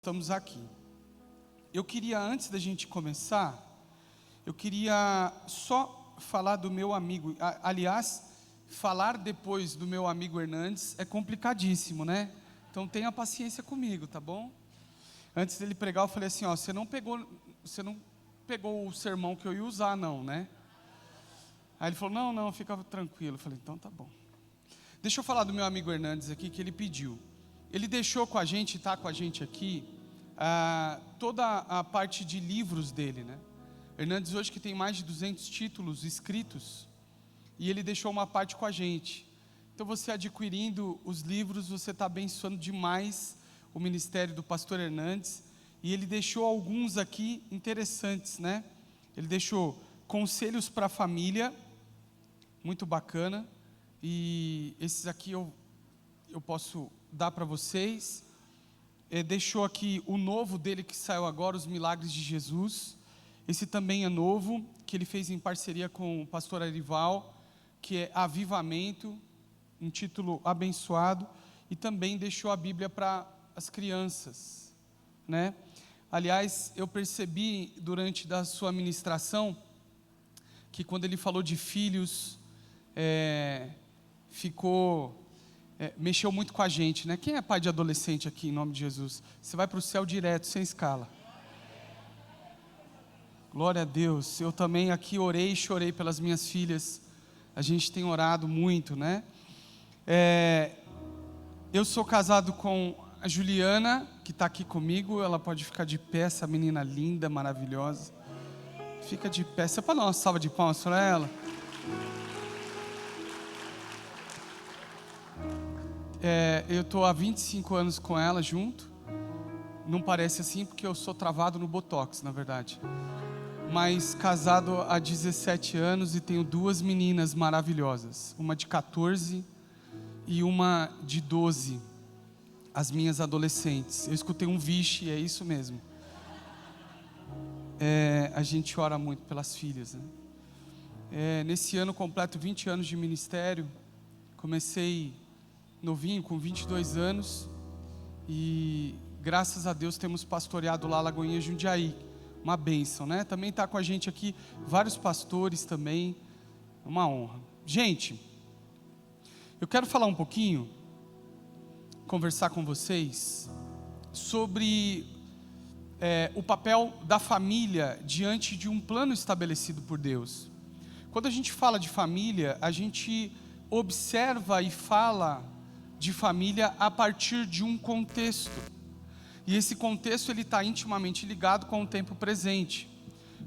Estamos aqui. Eu queria, antes da gente começar, eu queria só falar do meu amigo. Aliás, falar depois do meu amigo Hernandes é complicadíssimo, né? Então tenha paciência comigo, tá bom? Antes dele pregar, eu falei assim, ó, você não pegou o sermão que eu ia usar, não, né? Aí ele falou, não, fica tranquilo. Eu falei, então tá bom. Deixa eu falar do meu amigo Hernandes aqui, que ele pediu. Ele deixou com a gente, está com a gente aqui, toda a parte de livros dele, né? Hernandes hoje que tem mais de 200 títulos escritos, e ele deixou uma parte com a gente. Então você adquirindo os livros, você está abençoando demais o ministério do pastor Hernandes, e ele deixou alguns aqui interessantes, né? Ele deixou conselhos para a família, muito bacana, e esses aqui eu posso dar para vocês. Deixou aqui o novo dele que saiu agora, Os Milagres de Jesus. Esse também é novo, que ele fez em parceria com o pastor Arival, que é Avivamento, um título abençoado. E também deixou a Bíblia para as crianças, né? Aliás, eu percebi durante da sua ministração, que quando ele falou de filhos, mexeu muito com a gente, né? Quem é pai de adolescente aqui, em nome de Jesus? Você vai para o céu direto, sem escala. Glória a Deus. Eu também aqui orei e chorei pelas minhas filhas. A gente tem orado muito, né? Eu sou casado com a Juliana, que está aqui comigo. Ela pode ficar de pé, essa menina linda, maravilhosa. Fica de pé. Você pode dar uma salva de palmas para ela? Eu estou há 25 anos com ela junto. Não parece assim porque eu sou travado no Botox, na verdade. Mas casado há 17 anos e tenho duas meninas maravilhosas. Uma de 14 e uma de 12. As minhas adolescentes. Eu escutei um vixe, é isso mesmo. A gente ora muito pelas filhas, né? Nesse ano completo 20 anos de ministério. Comecei novinho, com 22 anos, e graças a Deus temos pastoreado lá Lagoinha Jundiaí, uma bênção, né? Também está com a gente aqui vários pastores também, uma honra. Gente, eu quero falar um pouquinho, conversar com vocês sobre o papel da família diante de um plano estabelecido por Deus. Quando a gente fala de família, a gente observa e fala de família a partir de um contexto, e esse contexto ele está intimamente ligado com o tempo presente,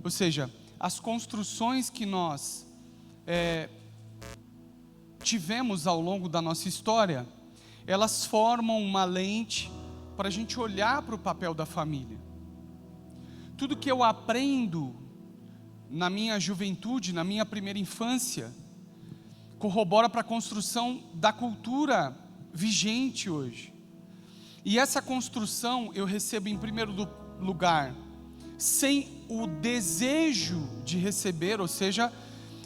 ou seja, as construções que nós tivemos ao longo da nossa história, elas formam uma lente para a gente olhar para o papel da família. Tudo que eu aprendo na minha juventude, na minha primeira infância, corrobora para a construção da cultura vigente hoje. E essa construção eu recebo em primeiro lugar, sem o desejo de receber, ou seja,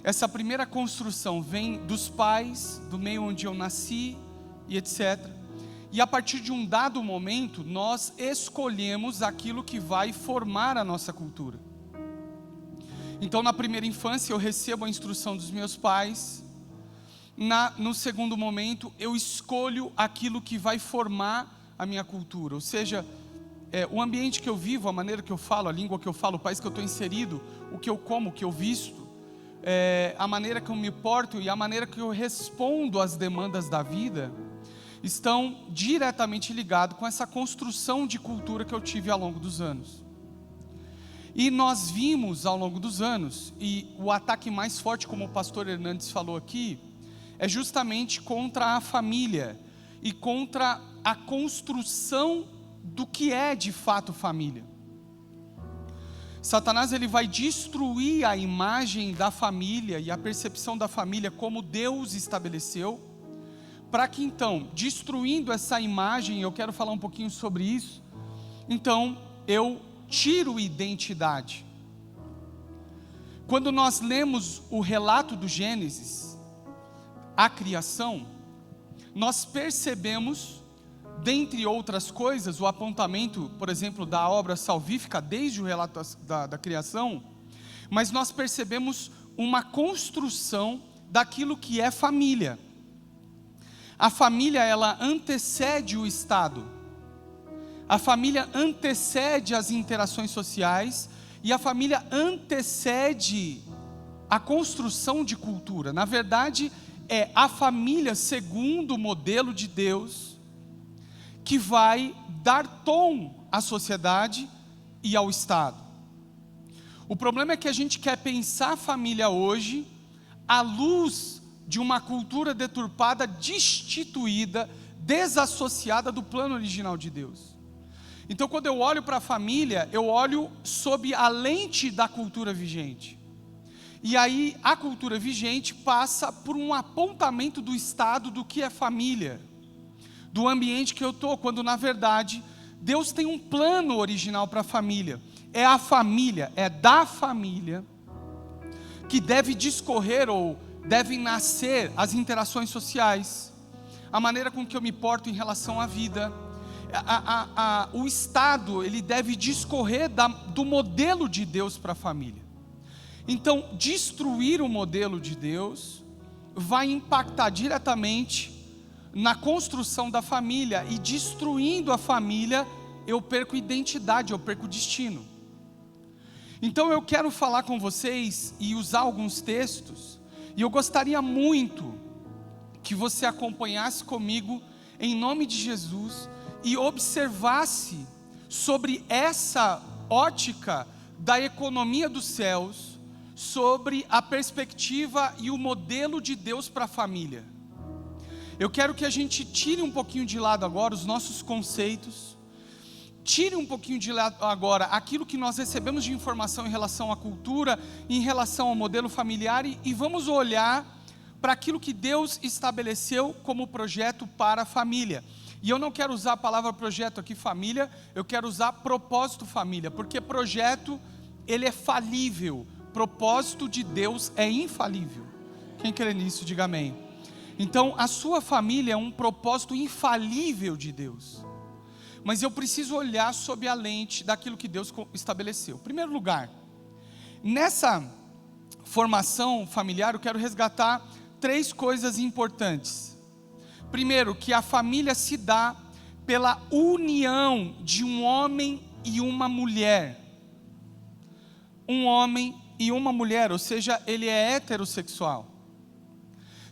essa primeira construção vem dos pais, do meio onde eu nasci e etc. E a partir de um dado momento, nós escolhemos aquilo que vai formar a nossa cultura. Então na primeira infância eu recebo a instrução dos meus pais. No segundo momento, eu escolho aquilo que vai formar a minha cultura, ou seja, o ambiente que eu vivo, a maneira que eu falo, a língua que eu falo, o país que eu estou inserido, o que eu como, o que eu visto, a maneira que eu me porto e a maneira que eu respondo às demandas da vida, estão diretamente ligados com essa construção de cultura que eu tive ao longo dos anos. E nós vimos ao longo dos anos, e o ataque mais forte, como o pastor Hernandes falou aqui, é justamente contra a família e contra a construção do que é de fato família. Satanás ele vai destruir a imagem da família e a percepção da família como Deus estabeleceu, para que então, destruindo essa imagem, eu quero falar um pouquinho sobre isso, então eu tiro identidade. Quando nós lemos o relato do Gênesis, a criação, nós percebemos dentre outras coisas, o apontamento, por exemplo, da obra salvífica, desde o relato da criação, mas nós percebemos uma construção daquilo que é família. A família, ela antecede o Estado. A família antecede as interações sociais e a família antecede a construção de cultura. Na verdade, é a família, segundo o modelo de Deus, que vai dar tom à sociedade e ao Estado. O problema é que a gente quer pensar a família hoje à luz de uma cultura deturpada, destituída, desassociada do plano original de Deus. Então, quando eu olho para a família, eu olho sob a lente da cultura vigente. E aí, a cultura vigente passa por um apontamento do Estado do que é família, do ambiente que eu estou, quando na verdade, Deus tem um plano original para a família. É a família, é da família, que deve discorrer ou devem nascer as interações sociais, a maneira com que eu me porto em relação à vida. O Estado, ele deve discorrer do modelo de Deus para a família. Então, destruir o modelo de Deus vai impactar diretamente na construção da família, e destruindo a família, eu perco identidade, eu perco destino. Então eu quero falar com vocês e usar alguns textos, e eu gostaria muito que você acompanhasse comigo, em nome de Jesus, e observasse sobre essa ótica da economia dos céus, sobre a perspectiva e o modelo de Deus para a família. Eu quero que a gente tire um pouquinho de lado agora os nossos conceitos, tire um pouquinho de lado agora aquilo que nós recebemos de informação em relação à cultura, em relação ao modelo familiar, e vamos olhar para aquilo que Deus estabeleceu como projeto para a família. E eu não quero usar a palavra projeto aqui, família, eu quero usar propósito família, porque projeto, ele é falível, propósito de Deus é infalível. Quem crê nisso, diga amém. Então, a sua família é um propósito infalível de Deus. Mas eu preciso olhar sob a lente daquilo que Deus estabeleceu. Em primeiro lugar, nessa formação familiar, eu quero resgatar 3 coisas importantes. Primeiro, que a família se dá pela união de um homem e uma mulher. Um homem e uma mulher, ou seja, ele é heterossexual.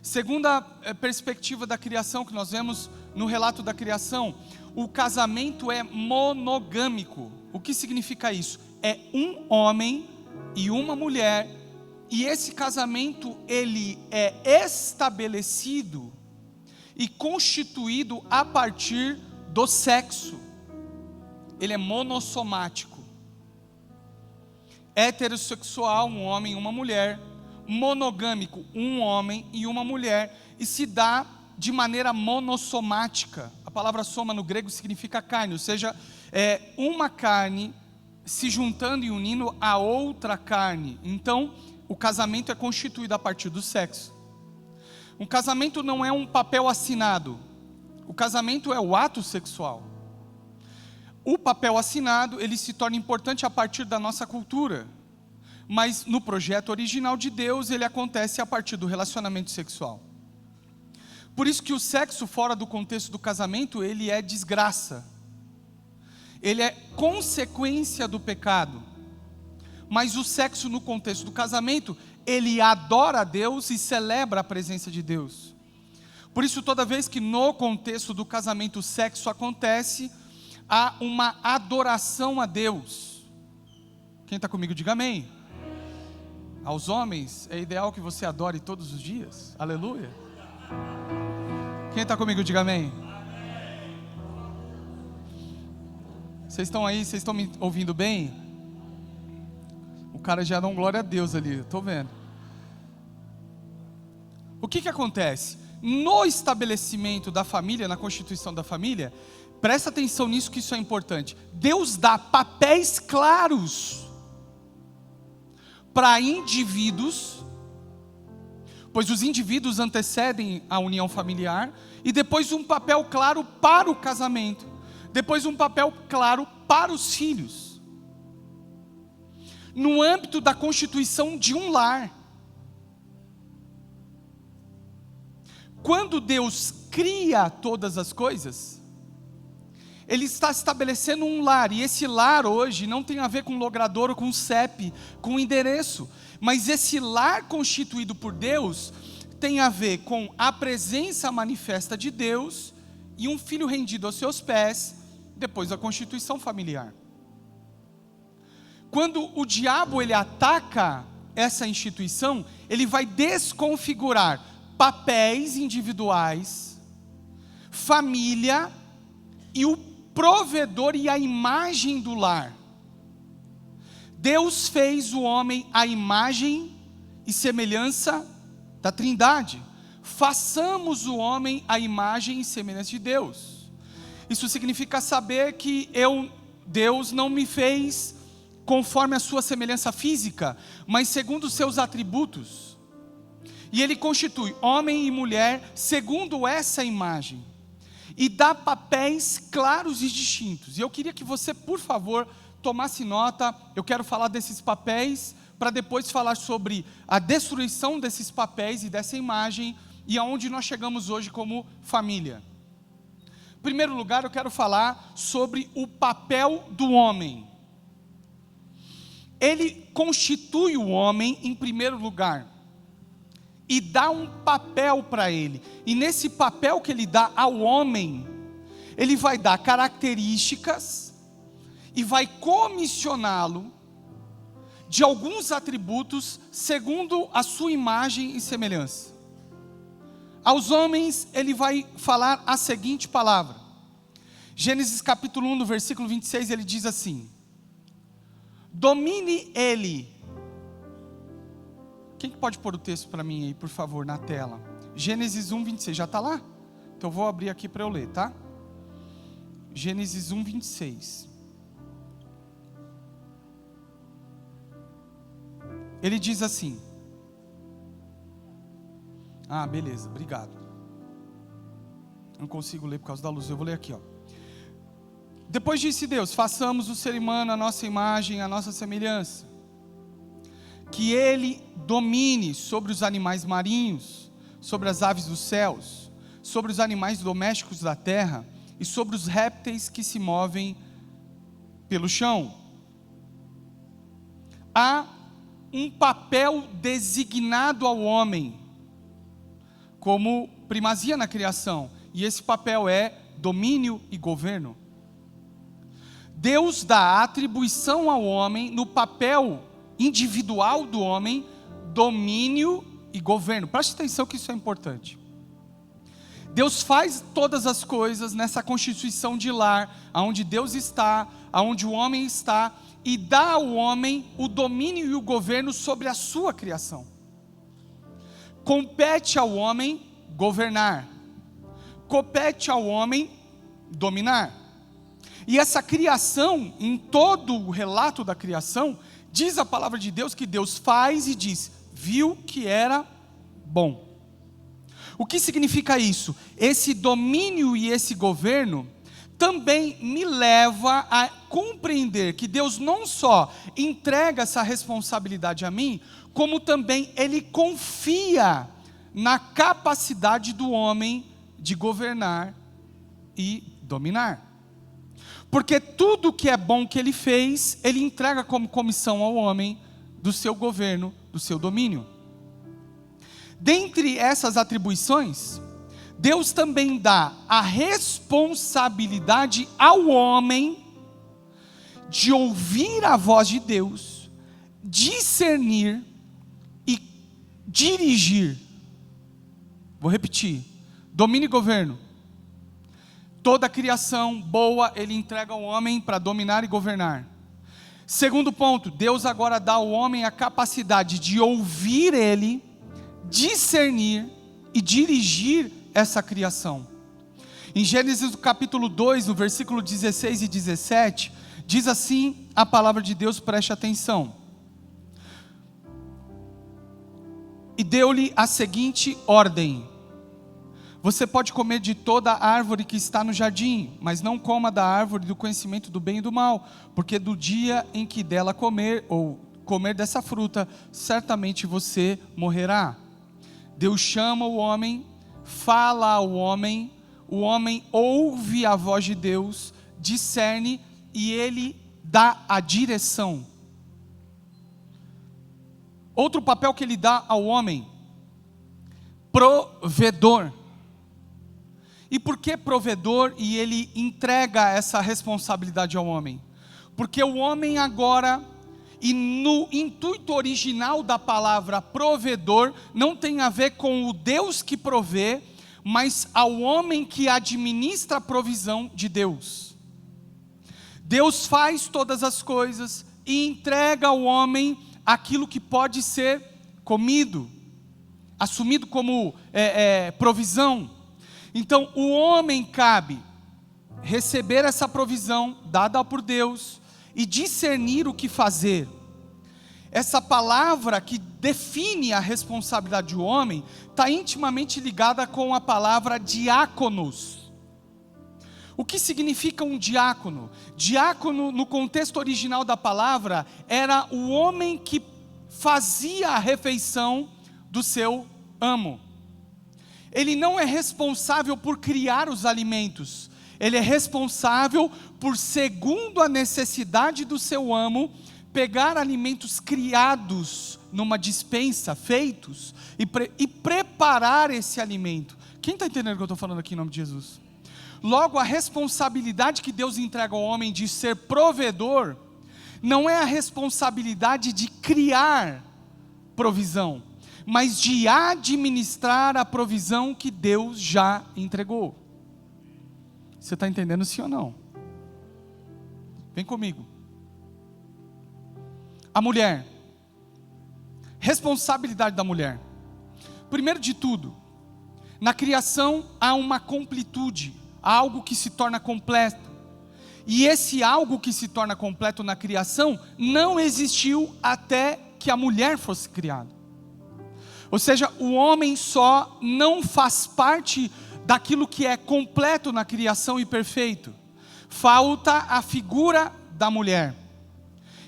Segunda perspectiva da criação que nós vemos no relato da criação, o casamento é monogâmico. O que significa isso? É um homem e uma mulher, e esse casamento ele é estabelecido e constituído a partir do sexo. Ele é monossomático. Heterossexual, um homem e uma mulher. Monogâmico, um homem e uma mulher, e se dá de maneira monossomática. A palavra soma no grego significa carne, ou seja, é uma carne se juntando e unindo a outra carne. Então, o casamento é constituído a partir do sexo. Um casamento não é um papel assinado. O casamento é o ato sexual. O papel assinado, ele se torna importante a partir da nossa cultura. Mas no projeto original de Deus, ele acontece a partir do relacionamento sexual. Por isso que o sexo fora do contexto do casamento, ele é desgraça. Ele é consequência do pecado. Mas o sexo no contexto do casamento, ele adora a Deus e celebra a presença de Deus. Por isso, toda vez que no contexto do casamento o sexo acontece, há uma adoração a Deus. Quem está comigo, diga amém. Aos homens, é ideal que você adore todos os dias. Aleluia. Quem está comigo, diga amém. Vocês estão aí, vocês estão me ouvindo bem? O cara já dá um glória a Deus ali, estou vendo. O que acontece? No estabelecimento da família, na constituição da família, presta atenção nisso, que isso é importante. Deus dá papéis claros para indivíduos, pois os indivíduos antecedem a união familiar, e depois um papel claro para o casamento, depois um papel claro para os filhos. No âmbito da constituição de um lar. Quando Deus cria todas as coisas, Ele está estabelecendo um lar, e esse lar hoje não tem a ver com logrador ou com CEP, com endereço, mas esse lar constituído por Deus tem a ver com a presença manifesta de Deus e um filho rendido aos seus pés, depois da constituição familiar. Quando o diabo ele ataca essa instituição, ele vai desconfigurar papéis individuais, família e o provedor e a imagem do lar. Deus fez o homem à imagem e semelhança da Trindade. Façamos o homem à imagem e semelhança de Deus. Isso significa saber que Deus não me fez conforme a sua semelhança física, mas segundo os seus atributos. E Ele constitui homem e mulher segundo essa imagem. E dá papéis claros e distintos. E eu queria que você, por favor, tomasse nota. Eu quero falar desses papéis, para depois falar sobre a destruição desses papéis e dessa imagem, e aonde nós chegamos hoje como família. Em primeiro lugar, eu quero falar sobre o papel do homem. Ele constitui o homem em primeiro lugar, e dá um papel para ele, e nesse papel que ele dá ao homem, ele vai dar características, e vai comissioná-lo, de alguns atributos, segundo a sua imagem e semelhança. Aos homens, ele vai falar a seguinte palavra, Gênesis capítulo 1, no versículo 26, ele diz assim: domine ele. Quem que pode pôr o texto para mim aí, por favor, na tela? Gênesis 1, 26, já está lá? Então eu vou abrir aqui para eu ler, tá? Gênesis 1, 26. Ele diz assim. Ah, beleza, obrigado. Não consigo ler por causa da luz, eu vou ler aqui, ó. Depois disse Deus: façamos o ser humano a nossa imagem, a nossa semelhança, que ele domine sobre os animais marinhos, sobre as aves dos céus, sobre os animais domésticos da terra e sobre os répteis que se movem pelo chão. Há um papel designado ao homem como primazia na criação, e esse papel é domínio e governo. Deus dá atribuição ao homem no papel individual do homem, domínio e governo. Preste atenção que isso é importante. Deus faz todas as coisas nessa constituição de lar, aonde Deus está, aonde o homem está, e dá ao homem o domínio e o governo sobre a sua criação. Compete ao homem governar, compete ao homem dominar. E essa criação, em todo o relato da criação, diz a palavra de Deus que Deus faz e diz, viu que era bom. O que significa isso? Esse domínio e esse governo também me leva a compreender que Deus não só entrega essa responsabilidade a mim, como também Ele confia na capacidade do homem de governar e dominar. Porque tudo que é bom que Ele fez, Ele entrega como comissão ao homem do seu governo, do seu domínio. Dentre essas atribuições, Deus também dá a responsabilidade ao homem de ouvir a voz de Deus, discernir e dirigir. Vou repetir: domínio e governo. Toda a criação boa Ele entrega ao homem para dominar e governar. Segundo ponto, Deus agora dá ao homem a capacidade de ouvir Ele, discernir e dirigir essa criação. Em Gênesis capítulo 2, no versículo 16 e 17, diz assim a palavra de Deus, preste atenção. e deu-lhe a seguinte ordem: você pode comer de toda a árvore que está no jardim, mas não coma da árvore do conhecimento do bem e do mal, porque do dia em que dela comer, ou comer dessa fruta, certamente você morrerá. Deus chama o homem, fala ao homem, o homem ouve a voz de Deus, discerne e ele dá a direção. Outro papel que ele dá ao homem: provedor. E por que provedor? E ele entrega essa responsabilidade ao homem? Porque o homem agora, e no intuito original da palavra provedor, não tem a ver com o Deus que provê, mas ao homem que administra a provisão de Deus. Deus faz todas as coisas e entrega ao homem aquilo que pode ser comido, assumido como provisão. Então o homem cabe receber essa provisão dada por Deus e discernir o que fazer. Essa palavra que define a responsabilidade do homem está intimamente ligada com a palavra diáconos. O que significa um diácono? Diácono, no contexto original da palavra, era o homem que fazia a refeição do seu amo. Ele não é responsável por criar os alimentos, ele é responsável por, segundo a necessidade do seu amo, pegar alimentos criados numa despensa, feitos, e preparar esse alimento. Quem está entendendo o que eu estou falando aqui em nome de Jesus? Logo, a responsabilidade que Deus entrega ao homem de ser provedor, não é a responsabilidade de criar provisão, mas de administrar a provisão que Deus já entregou. Você está entendendo sim ou não? Vem comigo. A mulher, responsabilidade da mulher. Primeiro de tudo, na criação há uma completude, há algo que se torna completo. E esse algo que se torna completo na criação não existiu até que a mulher fosse criada. Ou seja, o homem só não faz parte daquilo que é completo na criação e perfeito. Falta a figura da mulher.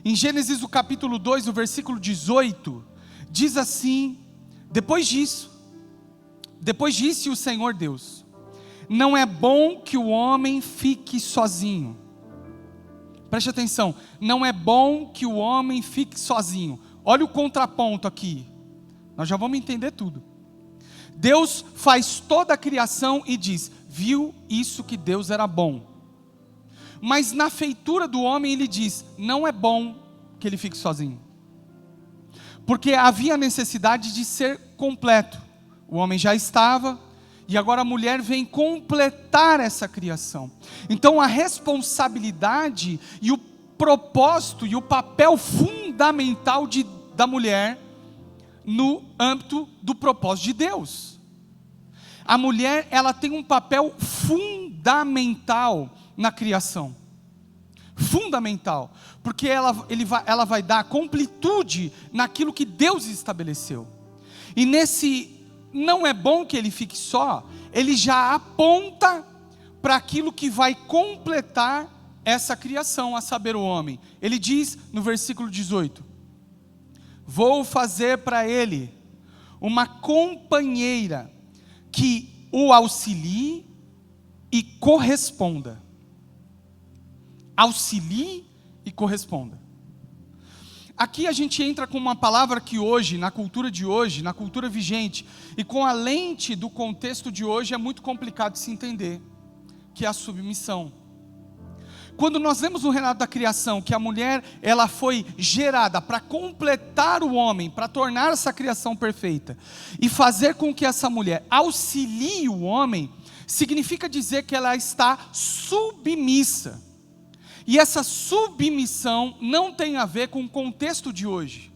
Em Gênesis, o capítulo 2, o versículo 18, diz assim: depois disse o Senhor Deus: não é bom que o homem fique sozinho. Preste atenção, não é bom que o homem fique sozinho. Olha o contraponto aqui, nós já vamos entender tudo. Deus faz toda a criação e diz: viu isso que Deus era bom. Mas na feitura do homem ele diz: não é bom que ele fique sozinho, porque havia necessidade de ser completo. O homem já estava, e agora a mulher vem completar essa criação. Então a responsabilidade e o propósito e o papel fundamental da mulher no âmbito do propósito de Deus. A mulher, ela tem um papel fundamental na criação. Fundamental, porque ela vai dar completude naquilo que Deus estabeleceu. E nesse não é bom que ele fique só, ele já aponta para aquilo que vai completar essa criação, a saber, o homem. Ele diz no versículo 18: vou fazer para ele uma companheira que o auxilie e corresponda. Auxilie e corresponda. Aqui a gente entra com uma palavra que hoje, na cultura de hoje, na cultura vigente, e com a lente do contexto de hoje, é muito complicado de se entender, que é a submissão. Quando nós vemos no relato da criação, que a mulher, ela foi gerada para completar o homem, para tornar essa criação perfeita, e fazer com que essa mulher auxilie o homem, significa dizer que ela está submissa. E essa submissão não tem a ver com o contexto de hoje.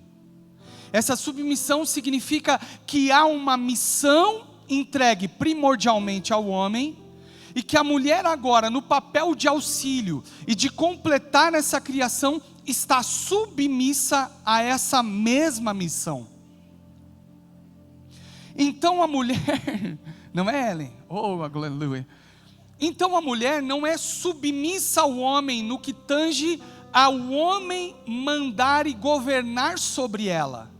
Essa submissão significa que há uma missão entregue primordialmente ao homem, e que a mulher agora, no papel de auxílio e de completar essa criação, está submissa a essa mesma missão. Então a mulher, não é, Ellen? Oh, aleluia. Então a mulher não é submissa ao homem no que tange ao homem mandar e governar sobre ela,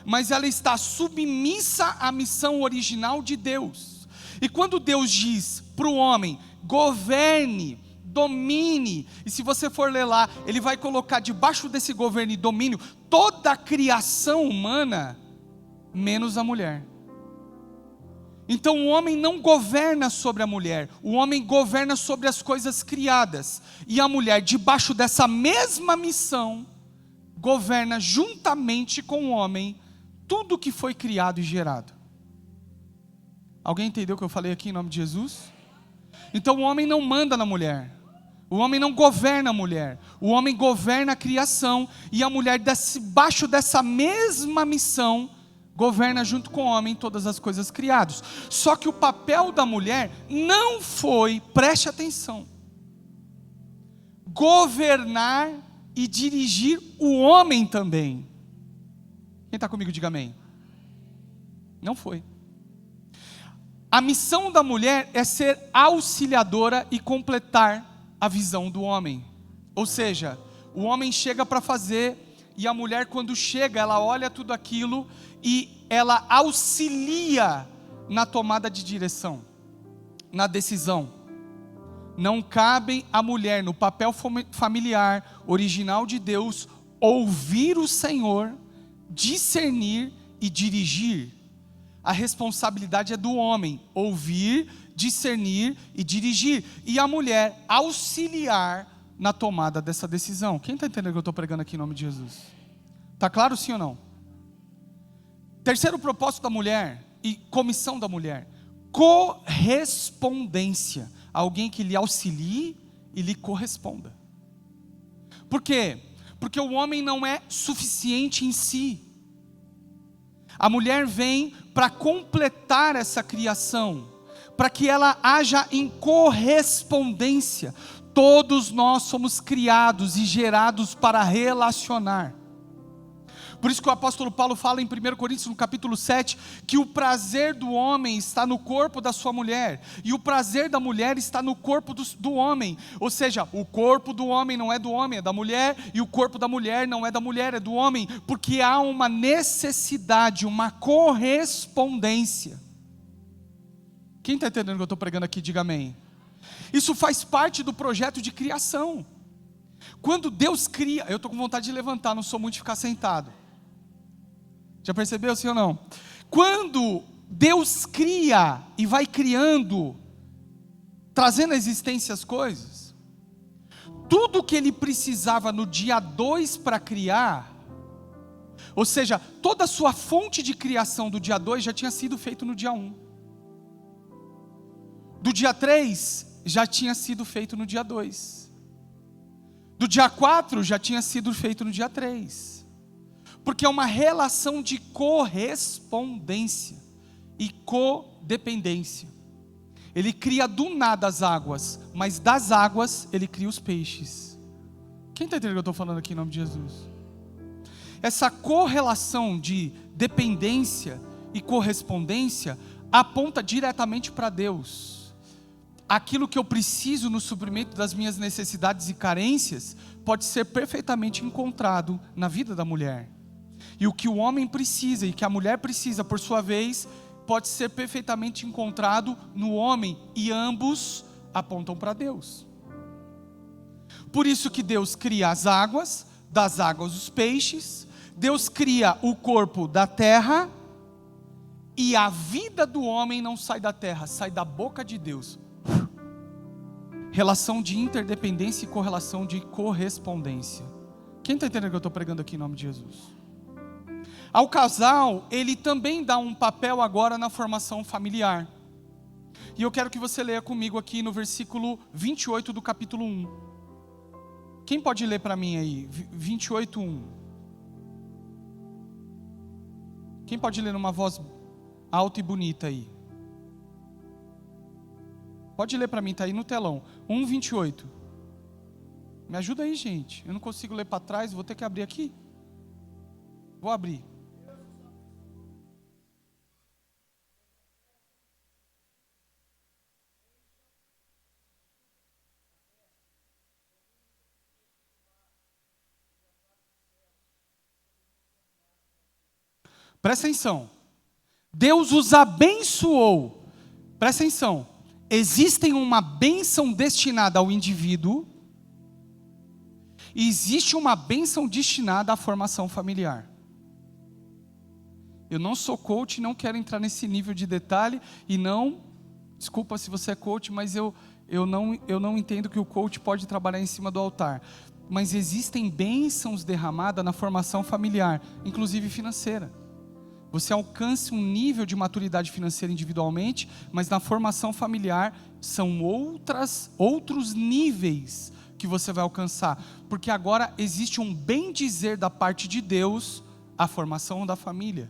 mas ela está submissa à missão original de Deus. E quando Deus diz para o homem, governe, domine, e se você for ler lá, ele vai colocar debaixo desse governo e domínio toda a criação humana, menos a mulher. Então o homem não governa sobre a mulher, o homem governa sobre as coisas criadas, e a mulher, debaixo dessa mesma missão, governa juntamente com o homem tudo que foi criado e gerado. Alguém entendeu o que eu falei aqui em nome de Jesus? Então o homem não manda na mulher, o homem não governa a mulher, o homem governa a criação, e a mulher, debaixo dessa mesma missão, governa junto com o homem todas as coisas criadas. Só que o papel da mulher não foi, preste atenção, governar e dirigir o homem também. Quem está comigo, diga amém. Não foi. A missão da mulher é ser auxiliadora e completar a visão do homem. Ou seja, o homem chega para fazer, e a mulher, quando chega, ela olha tudo aquilo e ela auxilia na tomada de direção, na decisão. Não cabe à mulher, no papel familiar original de Deus, ouvir o Senhor, discernir e dirigir. A responsabilidade é do homem, ouvir, discernir e dirigir, e a mulher auxiliar na tomada dessa decisão. Quem está entendendo o que eu estou pregando aqui em nome de Jesus? Está claro, sim ou não? Terceiro propósito da mulher e comissão da mulher: correspondência. Alguém que lhe auxilie e lhe corresponda. Por quê? Porque o homem não é suficiente em si. A mulher vem para completar essa criação, para que ela haja em correspondência. Todos nós somos criados e gerados para relacionar. Por isso que o apóstolo Paulo fala em 1 Coríntios, no capítulo 7, que o prazer do homem está no corpo da sua mulher, e o prazer da mulher está no corpo do homem. Ou seja, o corpo do homem não é do homem, é da mulher, e o corpo da mulher não é da mulher, é do homem, porque há uma necessidade, uma correspondência. Quem está entendendo o que eu estou pregando aqui, diga amém. Isso faz parte do projeto de criação. Quando Deus cria, eu estou com vontade de levantar, não sou muito de ficar sentado. Já percebeu, sim ou não? Quando Deus cria e vai criando, trazendo à existência as coisas, tudo que Ele precisava no dia 2 para criar, ou seja, toda a sua fonte de criação do dia 2 já tinha sido feito no dia 1. Do dia 3 já tinha sido feito no dia 2. Do dia 4 já tinha sido feito no dia 3. Porque é uma relação de correspondência e codependência. Ele cria do nada as águas, mas das águas Ele cria os peixes. Quem está entendendo o que eu estou falando aqui em nome de Jesus? Essa correlação de dependência e correspondência aponta diretamente para Deus. Aquilo que eu preciso no suprimento das minhas necessidades e carências pode ser perfeitamente encontrado na vida da mulher. E o que o homem precisa e que a mulher precisa, por sua vez, pode ser perfeitamente encontrado no homem, e ambos apontam para Deus. Por isso que Deus cria as águas, das águas os peixes, Deus cria o corpo da terra, e a vida do homem não sai da terra, sai da boca de Deus. Relação de interdependência e correlação de correspondência. Quem está entendendo o que eu estou pregando aqui em nome de Jesus? Ao casal, ele também dá um papel agora na formação familiar. E eu quero que você leia comigo aqui no versículo 28 do capítulo 1. Quem pode ler para mim aí? 28:1. Quem pode ler numa voz alta e bonita aí? Pode ler para mim, está aí no telão. 1:28. Me ajuda aí, gente. Eu não consigo ler para trás, vou ter que abrir aqui. Vou abrir. Presta atenção. Deus os abençoou. Presta atenção. Existe uma bênção destinada ao indivíduo e existe uma bênção destinada à formação familiar. Eu não sou coach, não quero entrar nesse nível de detalhe e não, desculpa se você é coach, mas eu não entendo que o coach pode trabalhar em cima do altar. Mas existem bênçãos derramadas na formação familiar, inclusive financeira. Você alcança um nível de maturidade financeira individualmente, mas na formação familiar são outros níveis que você vai alcançar. Porque agora existe um bem-dizer da parte de Deus à formação da família.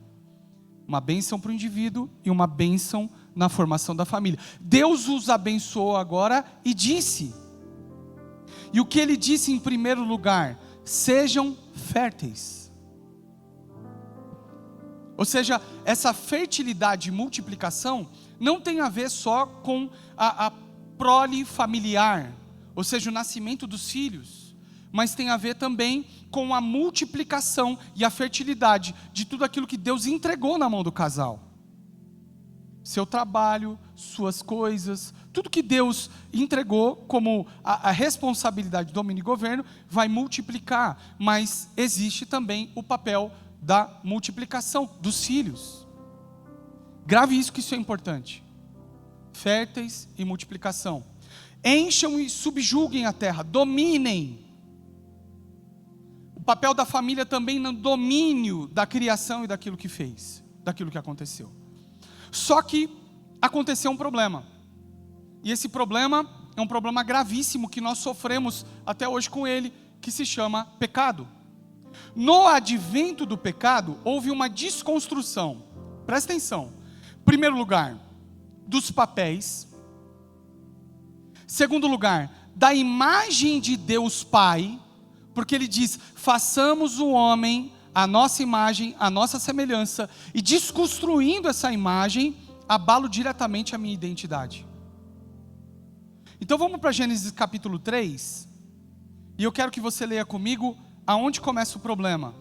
Uma bênção para o indivíduo e uma bênção na formação da família. Deus os abençoou agora e disse. E o que ele disse em primeiro lugar? Sejam férteis. Ou seja, essa fertilidade e multiplicação não tem a ver só com a prole familiar, ou seja, o nascimento dos filhos, mas tem a ver também com a multiplicação e a fertilidade de tudo aquilo que Deus entregou na mão do casal. Seu trabalho, suas coisas, tudo que Deus entregou como a responsabilidade, domínio e governo, vai multiplicar, mas existe também o papel da multiplicação dos filhos. Grave isso, que isso é importante. Férteis e multiplicação. Encham e subjuguem a terra, dominem. O papel da família também no domínio da criação e daquilo que fez, daquilo que aconteceu. Só que aconteceu um problema. E esse problema é um problema gravíssimo que nós sofremos até hoje com ele, que se chama pecado. No advento do pecado, houve uma desconstrução. Presta atenção. Primeiro lugar, dos papéis. Segundo lugar, da imagem de Deus Pai, porque ele diz: façamos o homem a nossa imagem, a nossa semelhança, e desconstruindo essa imagem, abalo diretamente a minha identidade. Então vamos para Gênesis capítulo 3, e eu quero que você leia comigo aonde começa o problema.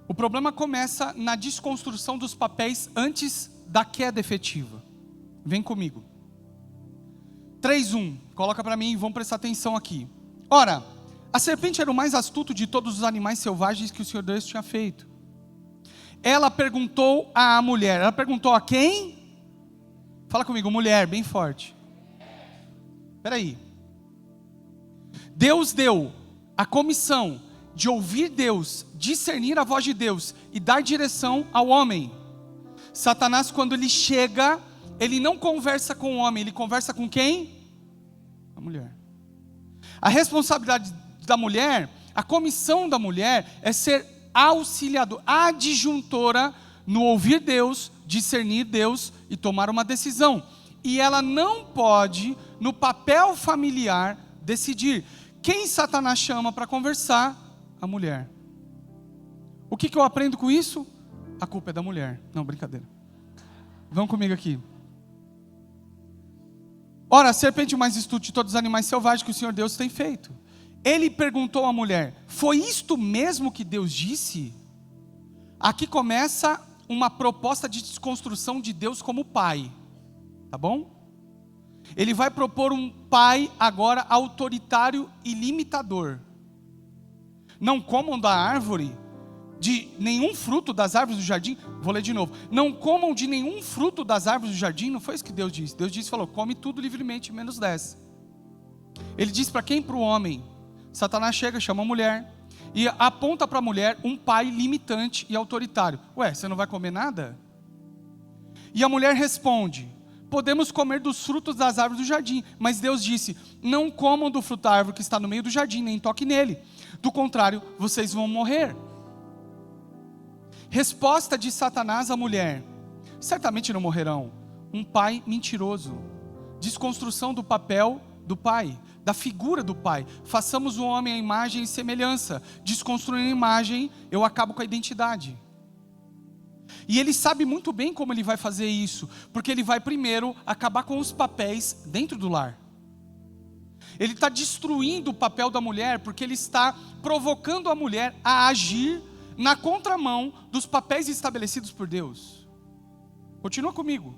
O problema começa na desconstrução dos papéis antes da queda efetiva. Vem comigo. 3:1, coloca para mim e vamos prestar atenção aqui. Ora, a serpente era o mais astuto de todos os animais selvagens que o Senhor Deus tinha feito. Ela perguntou à mulher, ela perguntou a quem? Fala comigo, mulher, bem forte. Espera aí. Deus deu a comissão de ouvir Deus, discernir a voz de Deus e dar direção ao homem. Satanás, quando ele chega, ele não conversa com o homem, ele conversa com quem? A mulher. A responsabilidade da mulher, a comissão da mulher é ser auxiliadora, adjuntora no ouvir Deus, discernir Deus e tomar uma decisão. E ela não pode, no papel familiar, decidir. Quem Satanás chama para conversar? A mulher. O que eu aprendo com isso? A culpa é da mulher. Não, brincadeira. Vamos comigo aqui. Ora, a serpente mais astuta de todos os animais selvagens que o Senhor Deus tem feito. Ele perguntou à mulher: foi isto mesmo que Deus disse? Aqui começa uma proposta de desconstrução de Deus como pai. Tá bom? Ele vai propor um pai agora autoritário e limitador. Não comam da árvore, de nenhum fruto das árvores do jardim. Vou ler de novo. Não comam de nenhum fruto das árvores do jardim. Não foi isso que Deus disse. Deus disse, falou, come tudo livremente, menos dessa. Ele disse para quem? Para o homem. Satanás chega, chama a mulher e aponta para a mulher um pai limitante e autoritário. Ué, você não vai comer nada? E a mulher responde: podemos comer dos frutos das árvores do jardim. Mas Deus disse: não comam do fruto da árvore que está no meio do jardim, nem toquem nele. Do contrário, vocês vão morrer. Resposta de Satanás à mulher: certamente não morrerão. Um pai mentiroso. Desconstrução do papel do pai, da figura do pai. Façamos o homem à imagem e semelhança. Desconstruindo a imagem, eu acabo com a identidade. E ele sabe muito bem como ele vai fazer isso, porque ele vai primeiro acabar com os papéis dentro do lar. Ele está destruindo o papel da mulher, porque ele está provocando a mulher a agir na contramão dos papéis estabelecidos por Deus. Continua comigo.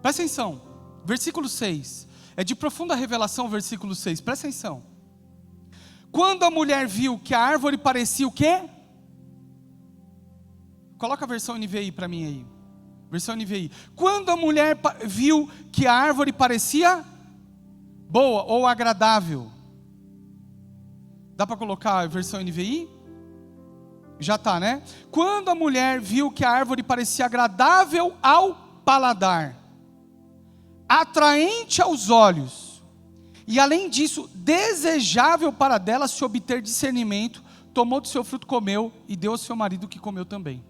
Presta atenção. Versículo 6. É de profunda revelação o versículo 6. Presta atenção. Quando a mulher viu que a árvore parecia o quê? Coloca a versão NVI para mim aí. Versão NVI. Quando a mulher viu que a árvore parecia boa ou agradável. Dá para colocar a versão NVI? Já está, né? Quando a mulher viu que a árvore parecia agradável ao paladar, atraente aos olhos, e além disso, desejável para dela se obter discernimento, tomou do seu fruto, comeu, e deu ao seu marido, que comeu também.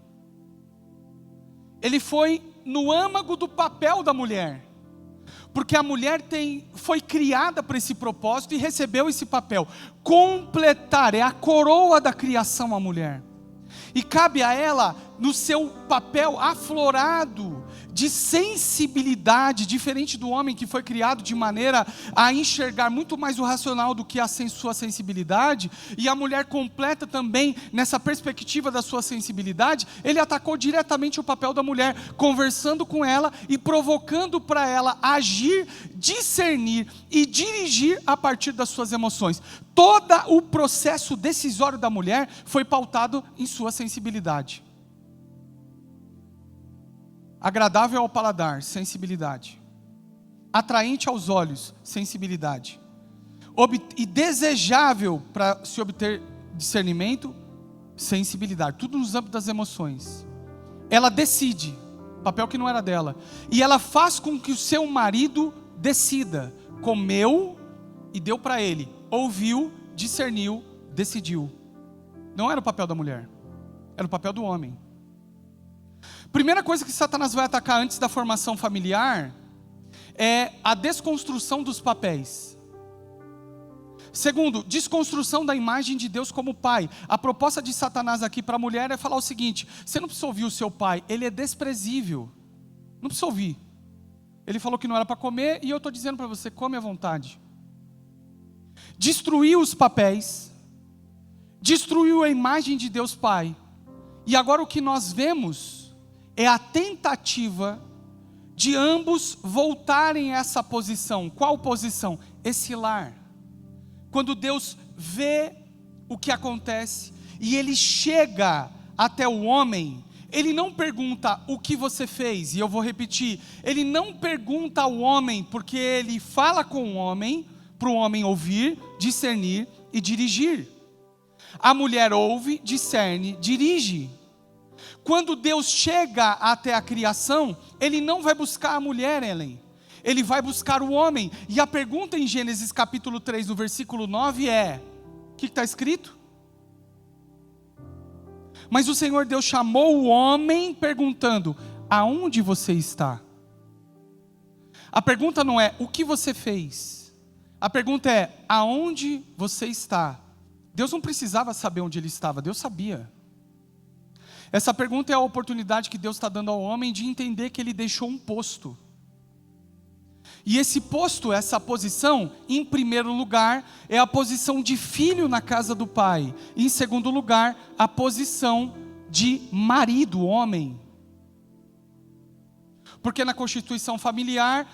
Ele foi no âmago do papel da mulher, porque a mulher foi criada para esse propósito e recebeu esse papel. Completar, é a coroa da criação a mulher. E cabe a ela, no seu papel aflorado de sensibilidade, diferente do homem que foi criado de maneira a enxergar muito mais o racional do que a sua sensibilidade, e a mulher completa também nessa perspectiva da sua sensibilidade. Ele atacou diretamente o papel da mulher, conversando com ela e provocando para ela agir, discernir e dirigir a partir das suas emoções. Todo o processo decisório da mulher foi pautado em sua sensibilidade. Agradável ao paladar, sensibilidade. Atraente aos olhos, sensibilidade. E desejável para se obter discernimento, sensibilidade. Tudo nos âmbitos das emoções. Ela decide, papel que não era dela. E ela faz com que o seu marido decida. Comeu e deu para ele. Ouviu, discerniu, decidiu. Não era o papel da mulher, era o papel do homem. Primeira coisa que Satanás vai atacar antes da formação familiar é a desconstrução dos papéis. Segundo, desconstrução da imagem de Deus como pai. A proposta de Satanás aqui para a mulher é falar o seguinte: você não precisa ouvir o seu pai, ele é desprezível. Não precisa ouvir. Ele falou que não era para comer e eu estou dizendo para você, come à vontade. Destruiu os papéis, destruiu a imagem de Deus Pai. E agora o que nós vemos é a tentativa de ambos voltarem a essa posição. Qual posição? Esse lar. Quando Deus vê o que acontece e Ele chega até o homem, Ele não pergunta o que você fez, e eu vou repetir, Ele não pergunta ao homem, porque Ele fala com o homem, para o homem ouvir, discernir e dirigir. A mulher ouve, discerne, dirige. Quando Deus chega até a criação, Ele não vai buscar a mulher, Ellen. Ele vai buscar o homem. E a pergunta em Gênesis capítulo 3, no versículo 9 é... O que está escrito? Mas o Senhor Deus chamou o homem perguntando: aonde você está? A pergunta não é o que você fez. A pergunta é aonde você está? Deus não precisava saber onde ele estava, Deus sabia. Essa pergunta é a oportunidade que Deus está dando ao homem de entender que ele deixou um posto. E esse posto, essa posição, em primeiro lugar, é a posição de filho na casa do pai. Em segundo lugar, a posição de marido, homem. Porque na constituição familiar,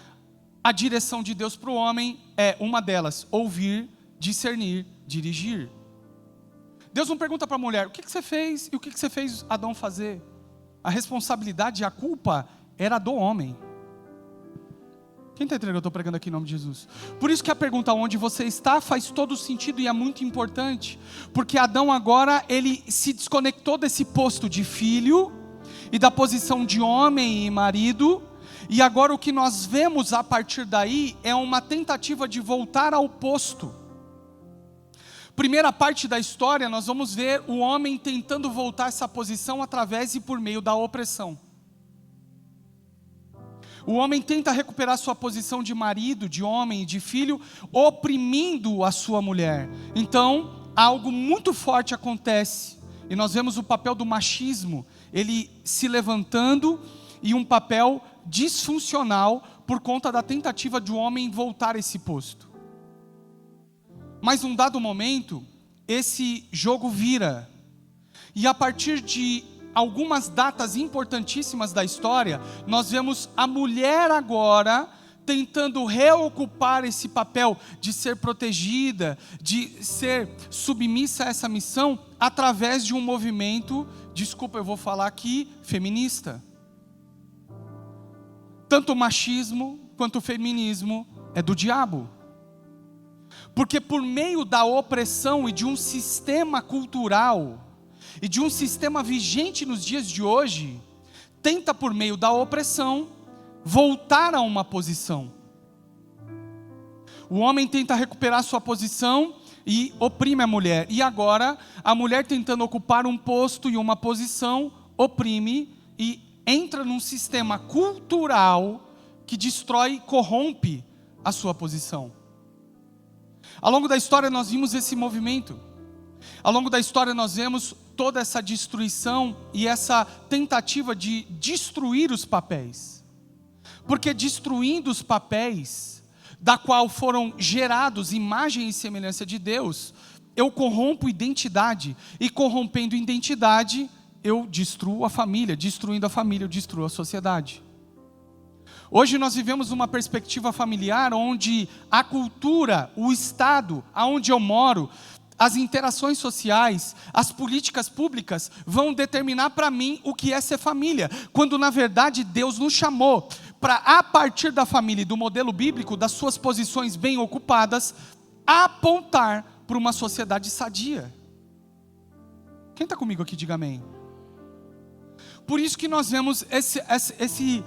a direção de Deus para o homem é uma delas: ouvir, discernir, dirigir. Deus não pergunta para a mulher: o que você fez e o que você fez Adão fazer? A responsabilidade e a culpa era do homem. Quem está entendendo que eu estou pregando aqui em nome de Jesus? Por isso que a pergunta onde você está faz todo sentido e é muito importante. Porque Adão agora, ele se desconectou desse posto de filho e da posição de homem e marido. E agora o que nós vemos a partir daí é uma tentativa de voltar ao posto. Primeira parte da história, nós vamos ver o homem tentando voltar a essa posição através e por meio da opressão. O homem tenta recuperar sua posição de marido, de homem, de filho, oprimindo a sua mulher. Então, algo muito forte acontece. E nós vemos o papel do machismo, ele se levantando, e um papel disfuncional por conta da tentativa de um homem voltar a esse posto. Mas num dado momento, esse jogo vira. E a partir de algumas datas importantíssimas da história, nós vemos a mulher agora tentando reocupar esse papel de ser protegida, de ser submissa a essa missão, através de um movimento, desculpa, eu vou falar aqui, feminista. Tanto o machismo quanto o feminismo é do diabo. Porque por meio da opressão e de um sistema cultural, e de um sistema vigente nos dias de hoje, tenta por meio da opressão, voltar a uma posição. O homem tenta recuperar sua posição e oprime a mulher. E agora, a mulher tentando ocupar um posto e uma posição, oprime e entra num sistema cultural que destrói e corrompe a sua posição. Ao longo da história nós vimos esse movimento. Ao longo da história nós vemos toda essa destruição e essa tentativa de destruir os papéis. Porque destruindo os papéis, da qual foram gerados imagem e semelhança de Deus, eu corrompo identidade. E corrompendo identidade, eu destruo a família. Destruindo a família, eu destruo a sociedade. Hoje nós vivemos uma perspectiva familiar onde a cultura, o Estado, aonde eu moro, as interações sociais, as políticas públicas vão determinar para mim o que é ser família. Quando na verdade Deus nos chamou para, a partir da família e do modelo bíblico, das suas posições bem ocupadas, apontar para uma sociedade sadia. Quem está comigo aqui, diga amém. Por isso que nós vemos esse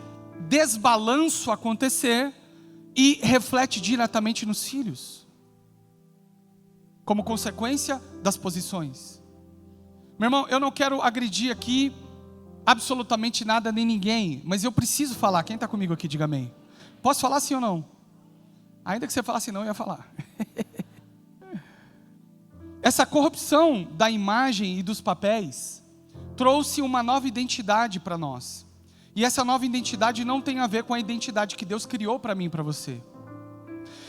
desbalanço acontecer e reflete diretamente nos filhos, como consequência das posições. Meu irmão, eu não quero agredir aqui absolutamente nada nem ninguém, mas eu preciso falar. Quem está comigo aqui, diga amém. Posso falar sim ou não? Ainda que você falasse não, eu ia falar. Essa corrupção da imagem e dos papéis trouxe uma nova identidade para nós. E essa nova identidade não tem a ver com a identidade que Deus criou para mim e para você.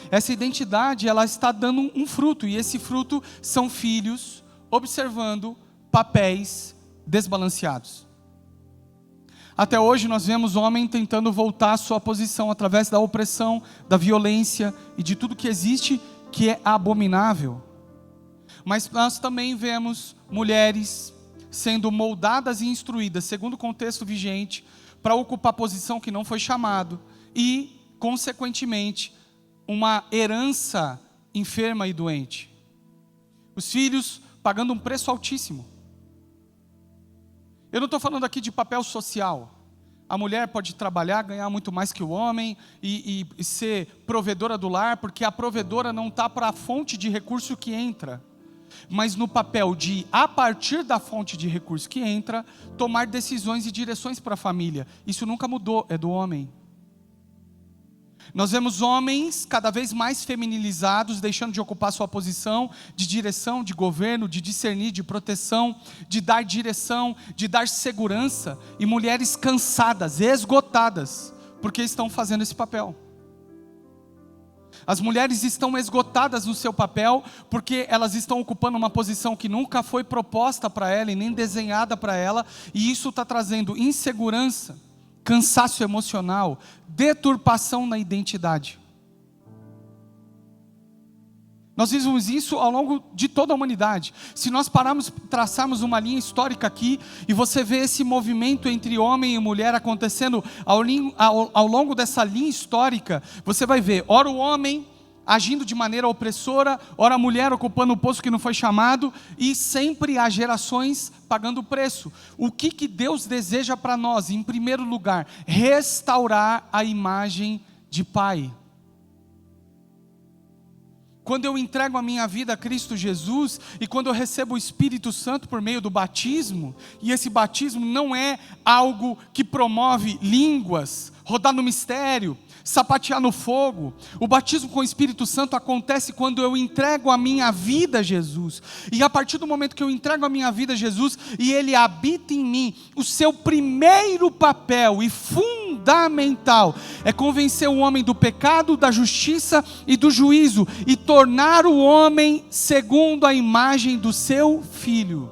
Essa identidade, ela está dando um fruto, e esse fruto são filhos observando papéis desbalanceados. Até hoje nós vemos o homem tentando voltar à sua posição através da opressão, da violência e de tudo que existe que é abominável. Mas nós também vemos mulheres sendo moldadas e instruídas, segundo o contexto vigente, para ocupar posição que não foi chamado e, consequentemente, uma herança enferma e doente. Os filhos pagando um preço altíssimo. Eu não estou falando aqui de papel social. A mulher pode trabalhar, ganhar muito mais que o homem e ser provedora do lar, porque a provedora não está para a fonte de recurso que entra, mas no papel de, a partir da fonte de recurso que entra, tomar decisões e direções para a família. Isso nunca mudou, é do homem. Nós vemos homens cada vez mais feminilizados, deixando de ocupar sua posição de direção, de governo, de discernir, de proteção, de dar direção, de dar segurança, e mulheres cansadas, esgotadas, porque estão fazendo esse papel. As mulheres estão esgotadas no seu papel, porque elas estão ocupando uma posição que nunca foi proposta para ela e nem desenhada para ela, e isso está trazendo insegurança, cansaço emocional, deturpação na identidade. Nós vimos isso ao longo de toda a humanidade. Se nós traçarmos uma linha histórica aqui, e você vê esse movimento entre homem e mulher acontecendo ao longo dessa linha histórica, você vai ver, ora o homem agindo de maneira opressora, ora a mulher ocupando o posto que não foi chamado, e sempre há gerações pagando o preço. O que Deus deseja para nós? Em primeiro lugar, restaurar a imagem de pai. Quando eu entrego a minha vida a Cristo Jesus, e quando eu recebo o Espírito Santo por meio do batismo, e esse batismo não é algo que promove línguas, rodar no mistério, sapatear no fogo. O batismo com o Espírito Santo acontece quando eu entrego a minha vida a Jesus. E a partir do momento que eu entrego a minha vida a Jesus, e Ele habita em mim, o seu primeiro papel e fundamental é convencer o homem do pecado, da justiça e do juízo, e tornar o homem segundo a imagem do seu Filho.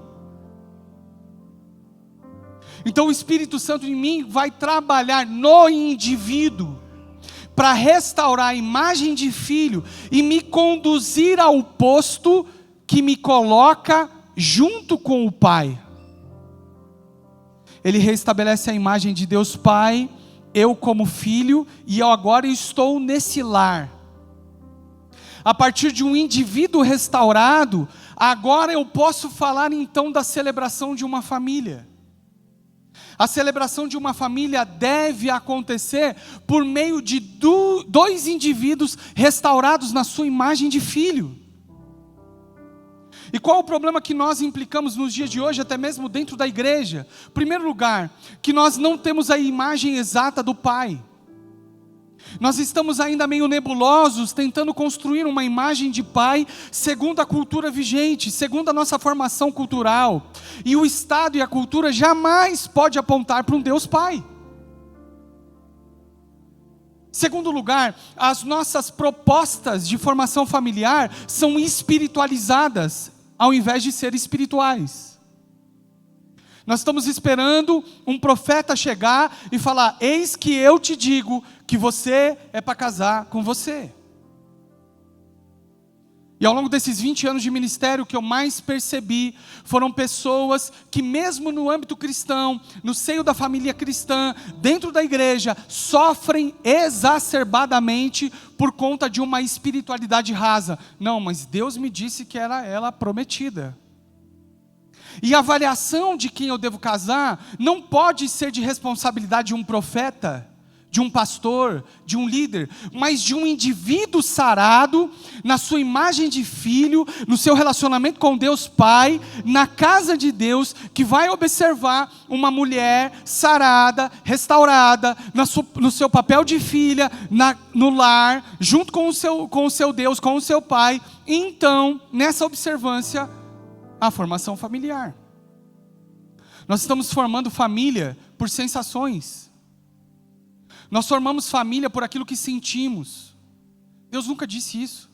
Então o Espírito Santo em mim vai trabalhar no indivíduo para restaurar a imagem de filho e me conduzir ao posto que me coloca junto com o Pai. Ele restabelece a imagem de Deus Pai, eu como filho, e eu agora estou nesse lar. A partir de um indivíduo restaurado, agora eu posso falar então da celebração de uma família. A celebração de uma família deve acontecer por meio de dois indivíduos restaurados na sua imagem de filho. E qual o problema que nós implicamos nos dias de hoje, até mesmo dentro da igreja? Em primeiro lugar, que nós não temos a imagem exata do Pai. Nós estamos ainda meio nebulosos, tentando construir uma imagem de Pai, segundo a cultura vigente, segundo a nossa formação cultural. E o Estado e a cultura jamais pode apontar para um Deus Pai. Segundo lugar, as nossas propostas de formação familiar são espiritualizadas, ao invés de ser espirituais. Nós estamos esperando um profeta chegar e falar: eis que eu te digo que você é para casar com você. E ao longo desses 20 anos de ministério, o que eu mais percebi foram pessoas que mesmo no âmbito cristão, no seio da família cristã, dentro da igreja, sofrem exacerbadamente por conta de uma espiritualidade rasa. Não, mas Deus me disse que era ela prometida. E a avaliação de quem eu devo casar não pode ser de responsabilidade de um profeta, de um pastor, de um líder, mas de um indivíduo sarado, na sua imagem de filho, no seu relacionamento com Deus Pai, na casa de Deus, que vai observar uma mulher sarada, restaurada, no seu papel de filha, no lar, junto com o seu Deus, com o seu Pai. E então, nessa observância, a formação familiar. Nós estamos formando família por sensações. Nós formamos família por aquilo que sentimos. Deus nunca disse isso.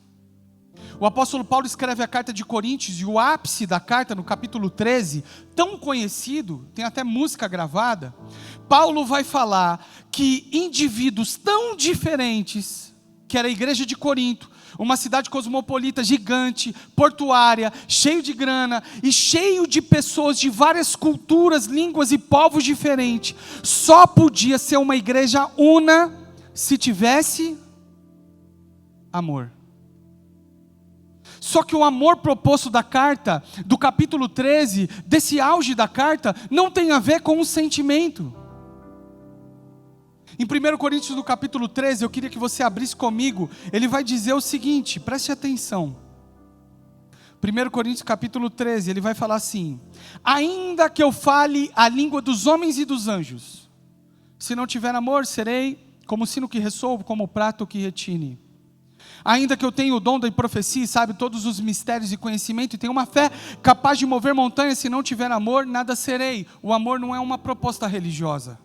O apóstolo Paulo escreve a carta de Coríntios, e o ápice da carta, no capítulo 13, tão conhecido, tem até música gravada. Paulo vai falar que indivíduos tão diferentes, que era a igreja de Corinto, uma cidade cosmopolita, gigante, portuária, cheio de grana e cheio de pessoas de várias culturas, línguas e povos diferentes, só podia ser uma igreja una se tivesse amor. Só que o amor proposto da carta, do capítulo 13, desse auge da carta, não tem a ver com o sentimento. Em 1 Coríntios, no capítulo 13, eu queria que você abrisse comigo, ele vai dizer o seguinte, preste atenção. 1 Coríntios, capítulo 13, ele vai falar assim: ainda que eu fale a língua dos homens e dos anjos, se não tiver amor, serei como o sino que ressoa, como o prato que retine. Ainda que eu tenha o dom da profecia, sabe todos os mistérios e conhecimento, e tenha uma fé capaz de mover montanhas, se não tiver amor, nada serei. O amor não é uma proposta religiosa.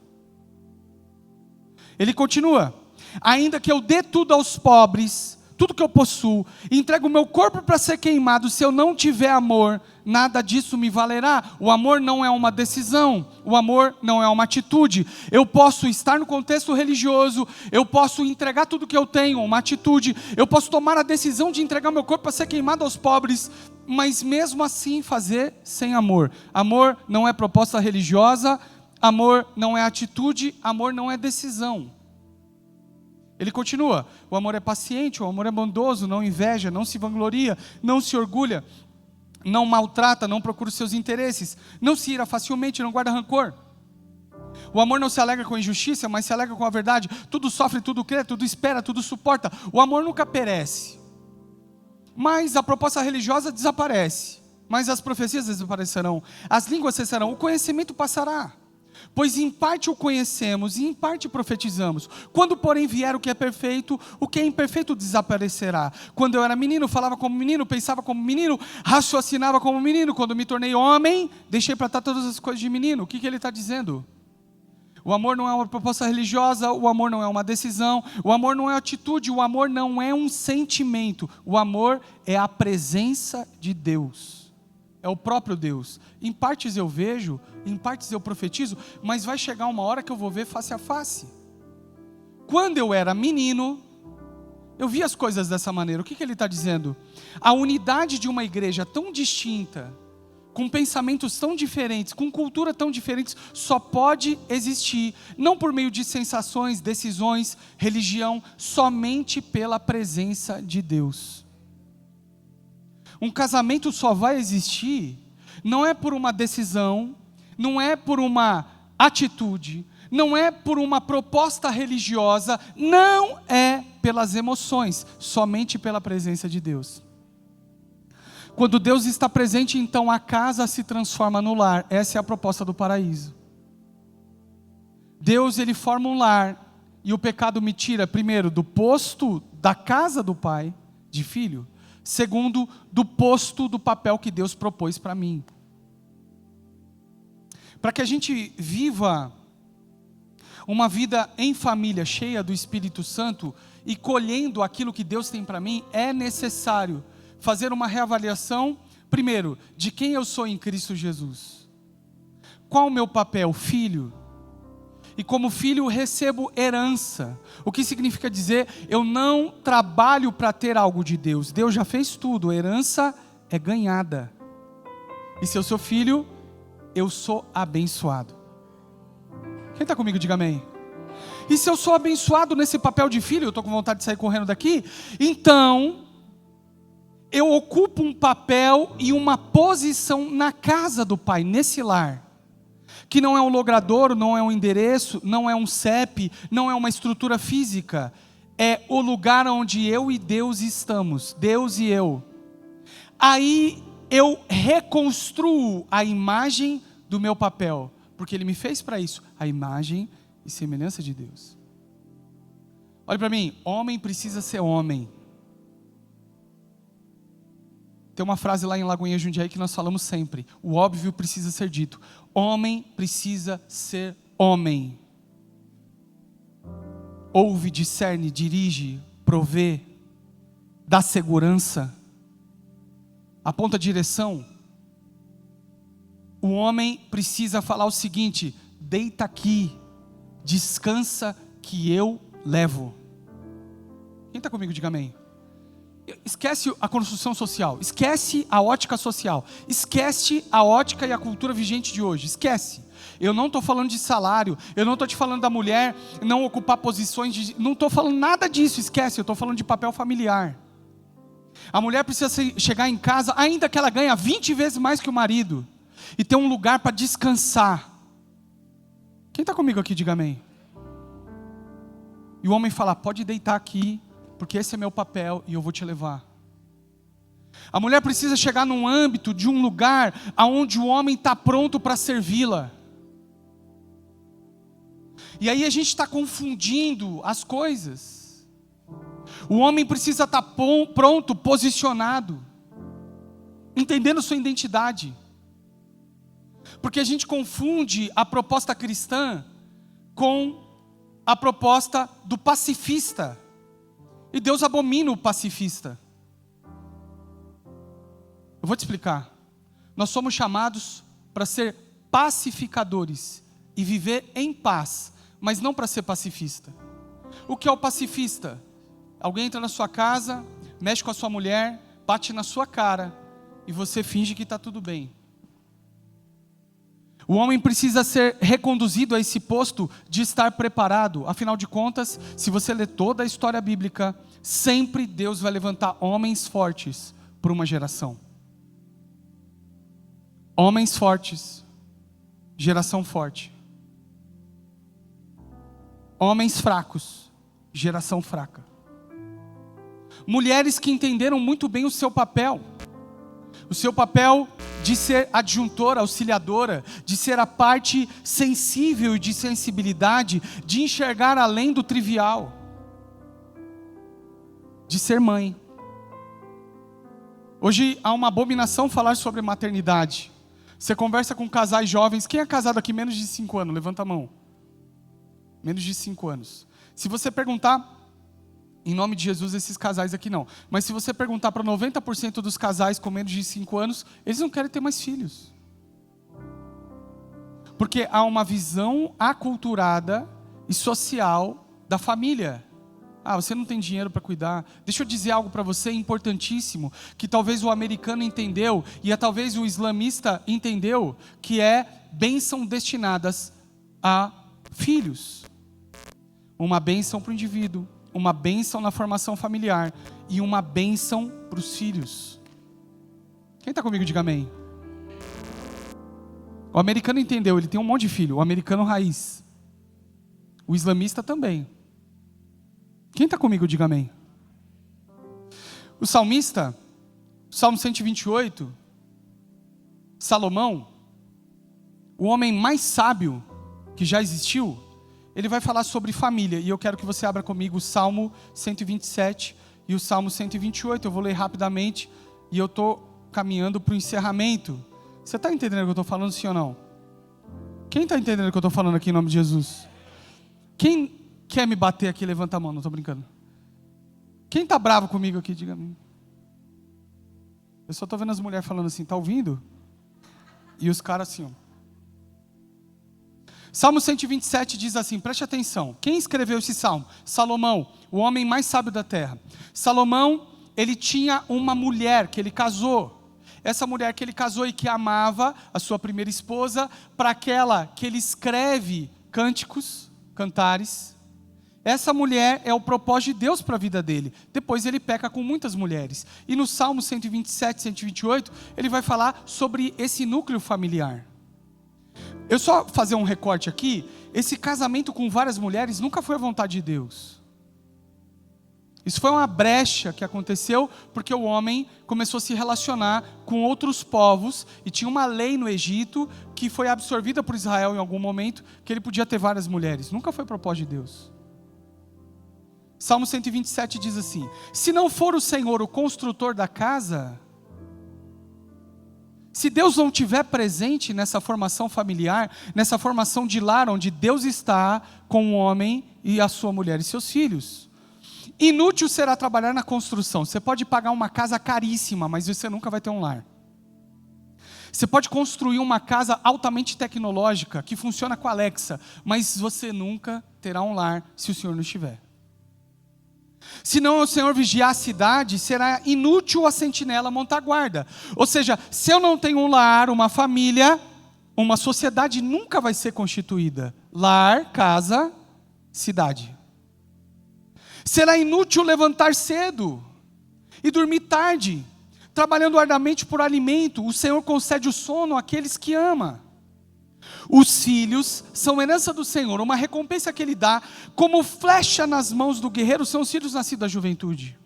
Ele continua: ainda que eu dê tudo aos pobres, tudo que eu possuo, e entrego o meu corpo para ser queimado, se eu não tiver amor, nada disso me valerá. O amor não é uma decisão, o amor não é uma atitude. Eu posso estar no contexto religioso, eu posso entregar tudo que eu tenho, uma atitude, eu posso tomar a decisão de entregar meu corpo para ser queimado aos pobres, mas mesmo assim fazer sem amor. Amor não é proposta religiosa, amor não é atitude, amor não é decisão. Ele continua: o amor é paciente, o amor é bondoso, não inveja, não se vangloria, não se orgulha, não maltrata, não procura os seus interesses, não se ira facilmente, não guarda rancor. O amor não se alegra com a injustiça, mas se alegra com a verdade. Tudo sofre, tudo crê, tudo espera, tudo suporta. O amor nunca perece. Mas a proposta religiosa desaparece, mas as profecias desaparecerão, as línguas cessarão, o conhecimento passará. Pois em parte o conhecemos e em parte profetizamos. Quando porém vier o que é perfeito, o que é imperfeito desaparecerá. Quando eu era menino, falava como menino, pensava como menino, raciocinava como menino. Quando me tornei homem, deixei para trás todas as coisas de menino. O que ele está dizendo? O amor não é uma proposta religiosa, o amor não é uma decisão, o amor não é atitude, o amor não é um sentimento. O amor é a presença de Deus. é o próprio Deus. Em partes eu vejo, em partes eu profetizo, mas vai chegar uma hora que eu vou ver face a face. Quando eu era menino, eu vi as coisas dessa maneira. O que ele está dizendo? A unidade de uma igreja tão distinta, com pensamentos tão diferentes, com cultura tão diferentes, só pode existir, não por meio de sensações, decisões, religião, somente pela presença de Deus. Um casamento só vai existir, não é por uma decisão, não é por uma atitude, não é por uma proposta religiosa, não é pelas emoções, somente pela presença de Deus. Quando Deus está presente, então a casa se transforma no lar. Essa é a proposta do paraíso. Deus, ele forma um lar, e o pecado me tira, primeiro, do posto da casa do pai, de filho. Segundo, do posto do papel que Deus propôs para mim. Para que a gente viva uma vida em família, cheia do Espírito Santo, e colhendo aquilo que Deus tem para mim, é necessário fazer uma reavaliação, primeiro, de quem eu sou em Cristo Jesus. Qual o meu papel? Filho. E como filho recebo herança. O que significa dizer, eu não trabalho para ter algo de Deus. Deus já fez tudo, a herança é ganhada. E se eu sou filho, eu sou abençoado. Quem está comigo, diga amém. E se eu sou abençoado nesse papel de filho, eu estou com vontade de sair correndo daqui, então eu ocupo um papel e uma posição na casa do Pai, nesse lar, que não é um logradouro, não é um endereço, não é um CEP, não é uma estrutura física, é o lugar onde eu e Deus estamos, Deus e eu. Aí eu reconstruo a imagem do meu papel, porque Ele me fez para isso, a imagem e semelhança de Deus. Olha para mim, homem precisa ser homem. Tem uma frase lá em Lagoinha Jundiaí que nós falamos sempre, o óbvio precisa ser dito, homem precisa ser homem. Ouve, discerne, dirige, provê, dá segurança, aponta a direção. O homem precisa falar o seguinte, deita aqui, descansa que eu levo. Quem está comigo, diga amém. Esquece a construção social, esquece a ótica social, esquece a ótica e a cultura vigente de hoje, esquece. Eu não estou falando de salário, eu não estou te falando da mulher não ocupar posições, não estou falando nada disso, esquece, eu estou falando de papel familiar. A mulher precisa chegar em casa, ainda que ela ganhe 20 vezes mais que o marido, e ter um lugar para descansar. Quem está comigo aqui, diga amém. E o homem fala, pode deitar aqui, porque esse é meu papel e eu vou te levar. A mulher precisa chegar num âmbito de um lugar onde o homem está pronto para servi-la. E aí a gente está confundindo as coisas. O homem precisa estar pronto, posicionado, entendendo sua identidade. Porque a gente confunde a proposta cristã com a proposta do pacifista. E Deus abomina o pacifista. Eu vou te explicar. Nós somos chamados para ser pacificadores e viver em paz, mas não para ser pacifista. O que é o pacifista? Alguém entra na sua casa, mexe com a sua mulher, bate na sua cara e você finge que está tudo bem. O homem precisa ser reconduzido a esse posto de estar preparado. Afinal de contas, se você ler toda a história bíblica, sempre Deus vai levantar homens fortes por uma geração. Homens fortes, geração forte. Homens fracos, geração fraca. Mulheres que entenderam muito bem o seu papel. O seu papel de ser adjuntora, auxiliadora, de ser a parte sensível e de sensibilidade, de enxergar além do trivial, de ser mãe. Hoje há uma abominação falar sobre maternidade. Você conversa com casais jovens, quem é casado aqui menos de 5 anos? Levanta a mão. Menos de 5 anos. Se você perguntar Em nome de Jesus, esses casais aqui não. Mas se você perguntar para 90% dos casais com menos de 5 anos, eles não querem ter mais filhos. Porque há uma visão aculturada e social da família. Ah, você não tem dinheiro para cuidar. Deixa eu dizer algo para você importantíssimo, que talvez o americano entendeu, e talvez o islamista entendeu, que é bênção destinadas a filhos. Uma bênção para o indivíduo, uma bênção na formação familiar e uma bênção para os filhos. Quem está comigo, diga amém. O americano entendeu, ele tem um monte de filho, o americano raiz. O islamista também. Quem está comigo, diga amém. O salmista, Salmo 128, Salomão, o homem mais sábio que já existiu, ele vai falar sobre família, e eu quero que você abra comigo o Salmo 127 e o Salmo 128, eu vou ler rapidamente, e eu estou caminhando para o encerramento. Você está entendendo o que eu estou falando, sim ou não? Quem está entendendo o que eu estou falando aqui em nome de Jesus? Quem quer me bater aqui, levanta a mão, não estou brincando. Quem está bravo comigo aqui, diga a mim. Eu só estou vendo as mulheres falando assim, está ouvindo? E os caras assim, ó. Salmo 127 diz assim, preste atenção. Quem escreveu esse salmo? Salomão, o homem mais sábio da terra. Salomão, ele tinha uma mulher que ele casou. Essa mulher que ele casou e que amava, a sua primeira esposa, para aquela que ele escreve cânticos, cantares. Essa mulher é o propósito de Deus para a vida dele. Depois ele peca com muitas mulheres. E no Salmo 127, 128, ele vai falar sobre esse núcleo familiar. Eu só fazer um recorte aqui, esse casamento com várias mulheres nunca foi a vontade de Deus. Isso foi uma brecha que aconteceu porque o homem começou a se relacionar com outros povos e tinha uma lei no Egito que foi absorvida por Israel em algum momento, que ele podia ter várias mulheres. Nunca foi propósito de Deus. Salmo 127 diz assim, se não for o Senhor o construtor da casa, se Deus não estiver presente nessa formação familiar, nessa formação de lar onde Deus está com o homem e a sua mulher e seus filhos, inútil será trabalhar na construção. Você pode pagar uma casa caríssima, mas você nunca vai ter um lar. Você pode construir uma casa altamente tecnológica, que funciona com a Alexa, mas você nunca terá um lar se o Senhor não estiver. Se não o Senhor vigiar a cidade, será inútil a sentinela montar guarda. Ou seja, se eu não tenho um lar, uma família, uma sociedade nunca vai ser constituída. Lar, casa, cidade. Será inútil levantar cedo e dormir tarde, trabalhando arduamente por alimento. O Senhor concede o sono àqueles que ama. Os filhos são herança do Senhor, uma recompensa que Ele dá, como flecha nas mãos do guerreiro, são os filhos nascidos da juventude.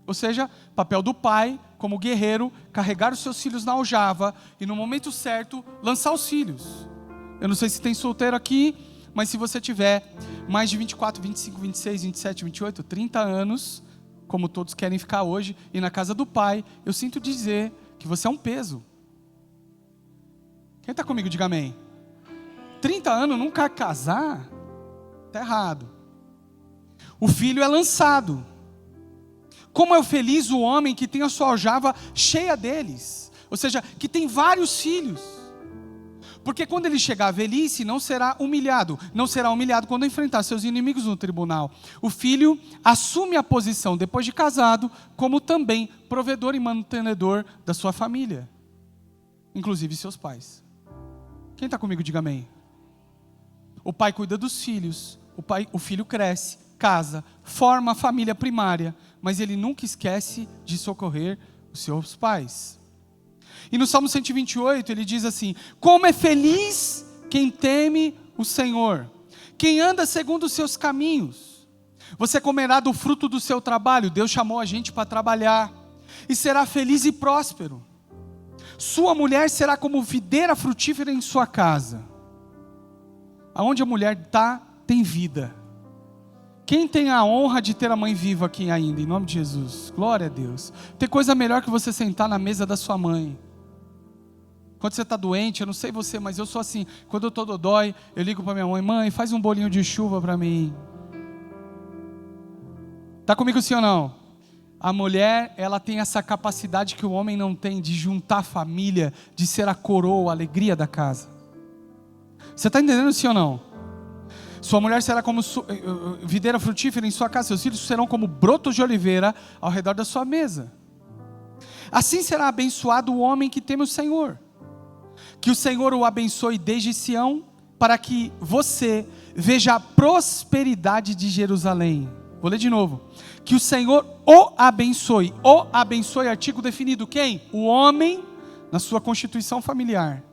Ou seja, papel do pai, como guerreiro, carregar os seus filhos na aljava, e no momento certo, lançar os filhos. Eu não sei se tem solteiro aqui, mas se você tiver mais de 24, 25, 26, 27, 28, 30 anos, como todos querem ficar hoje, e na casa do pai, eu sinto dizer que você é um peso. Quem está comigo, diga amém. 30 anos, nunca casar, está errado. O filho é lançado. Como é feliz o homem que tem a sua aljava cheia deles. Ou seja, que tem vários filhos. Porque quando ele chegar à velhice, não será humilhado. Não será humilhado quando enfrentar seus inimigos no tribunal. O filho assume a posição, depois de casado, como também provedor e mantenedor da sua família. Inclusive seus pais. Quem está comigo, diga amém. O pai cuida dos filhos, o filho cresce, casa, forma a família primária, mas ele nunca esquece de socorrer os seus pais. E no Salmo 128 ele diz assim, como é feliz quem teme o Senhor, quem anda segundo os seus caminhos. Você comerá do fruto do seu trabalho. Deus chamou a gente para trabalhar, e será feliz e próspero. Sua mulher será como videira frutífera em sua casa. Aonde a mulher está, tem vida. Quem tem a honra de ter a mãe viva aqui ainda, em nome de Jesus? Glória a Deus. Tem coisa melhor que você sentar na mesa da sua mãe. Quando você está doente, eu não sei você, mas eu sou assim. Quando eu estou dodói, eu ligo para minha mãe, mãe, faz um bolinho de chuva para mim. Está comigo sim ou não? A mulher, ela tem essa capacidade que o homem não tem, de juntar a família, de ser a coroa, a alegria da casa. Você está entendendo sim ou não? Sua mulher será como videira frutífera em sua casa, seus filhos serão como brotos de oliveira ao redor da sua mesa. Assim será abençoado o homem que teme o Senhor. Que o Senhor o abençoe desde Sião, para que você veja a prosperidade de Jerusalém. Vou ler de novo. Que o Senhor o abençoe. O abençoe, artigo definido. Quem? O homem, na sua constituição familiar.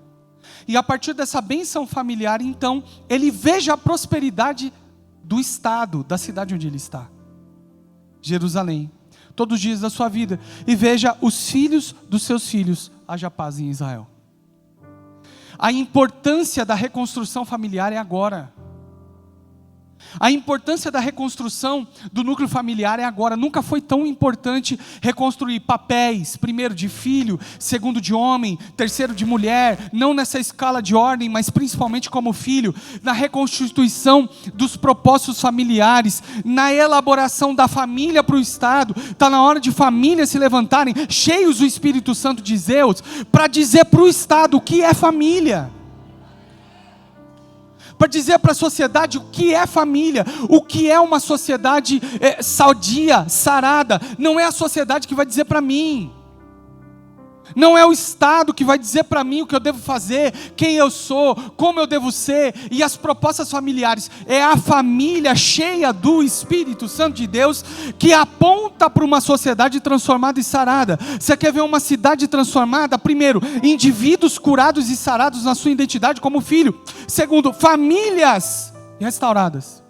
E a partir dessa bênção familiar, então, ele veja a prosperidade do estado, da cidade onde ele está. Jerusalém. Todos os dias da sua vida. E veja os filhos dos seus filhos. Haja paz em Israel. A importância da reconstrução familiar é agora. A importância da reconstrução do núcleo familiar é agora. Nunca foi tão importante reconstruir papéis, primeiro de filho, segundo de homem, terceiro de mulher, não nessa escala de ordem, mas principalmente como filho, na reconstituição dos propósitos familiares, na elaboração da família para o Estado. Está na hora de famílias se levantarem, cheios do Espírito Santo de Deus, para dizer para o Estado o que é família. Para dizer para a sociedade o que é família, o que é uma sociedade sadia, sarada. Não é a sociedade que vai dizer para mim, não é o Estado que vai dizer para mim o que eu devo fazer, quem eu sou, como eu devo ser, e as propostas familiares. É a família cheia do Espírito Santo de Deus que aponta para uma sociedade transformada e sarada. Você quer ver uma cidade transformada? Primeiro, indivíduos curados e sarados na sua identidade como filho. Segundo, famílias restauradas.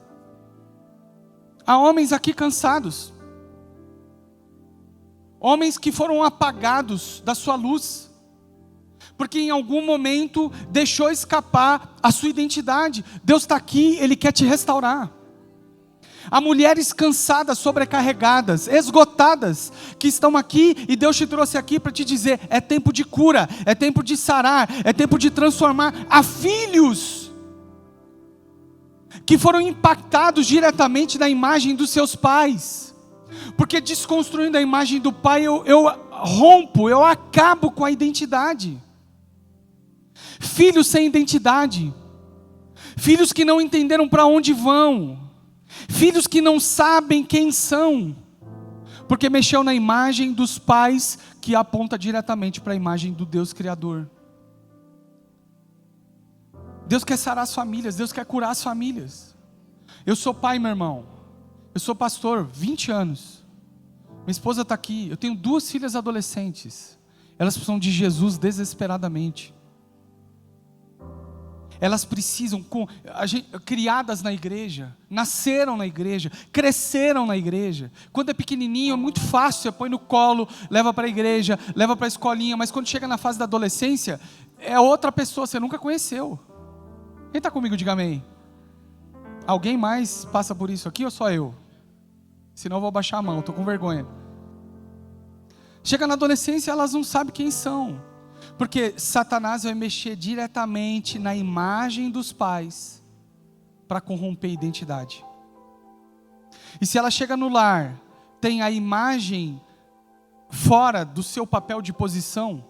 Há homens aqui cansados, homens que foram apagados da sua luz, porque em algum momento deixou escapar a sua identidade. Deus está aqui, Ele quer te restaurar. Há mulheres cansadas, sobrecarregadas, esgotadas, que estão aqui e Deus te trouxe aqui para te dizer: é tempo de cura, é tempo de sarar, é tempo de transformar. Há filhos que foram impactados diretamente na imagem dos seus pais, porque desconstruindo a imagem do pai, eu rompo, eu acabo com a identidade. Filhos sem identidade, filhos que não entenderam para onde vão, filhos que não sabem quem são, porque mexeu na imagem dos pais, que aponta diretamente para a imagem do Deus Criador. Deus quer sarar as famílias, Deus quer curar as famílias. Eu sou pai, meu irmão, eu sou pastor, 20 anos. Minha esposa está aqui, eu tenho 2 filhas adolescentes. Elas precisam de Jesus desesperadamente. Elas precisam, criadas na igreja, nasceram na igreja, cresceram na igreja. Quando é pequenininho é muito fácil, você põe no colo, leva para a igreja, leva para a escolinha. Mas quando chega na fase da adolescência, é outra pessoa, você nunca conheceu. Quem está comigo, diga amém. Alguém mais passa por isso aqui ou só eu? Senão eu vou baixar a mão, estou com vergonha. Chega na adolescência, elas não sabem quem são, porque Satanás vai mexer diretamente na imagem dos pais para corromper a identidade. E se ela chega no lar, tem a imagem fora do seu papel de posição.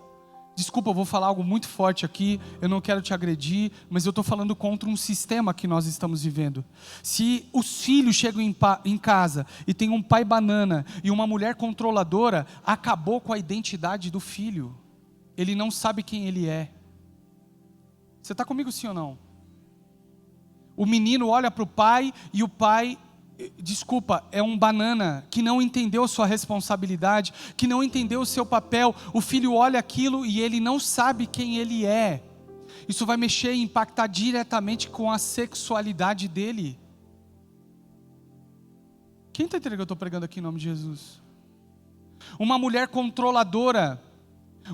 Desculpa, eu vou falar algo muito forte aqui, eu não quero te agredir, mas eu estou falando contra um sistema que nós estamos vivendo. Se os filhos chegam em casa e tem um pai banana e uma mulher controladora, acabou com a identidade do filho. Ele não sabe quem ele é. Você está comigo sim ou não? O menino olha para o pai e o pai, é um banana que não entendeu a sua responsabilidade, que não entendeu o seu papel. O filho olha aquilo e ele não sabe quem ele é. Isso vai mexer e impactar diretamente com a sexualidade dele. Quem está entendendo que eu estou pregando aqui em nome de Jesus? Uma mulher controladora,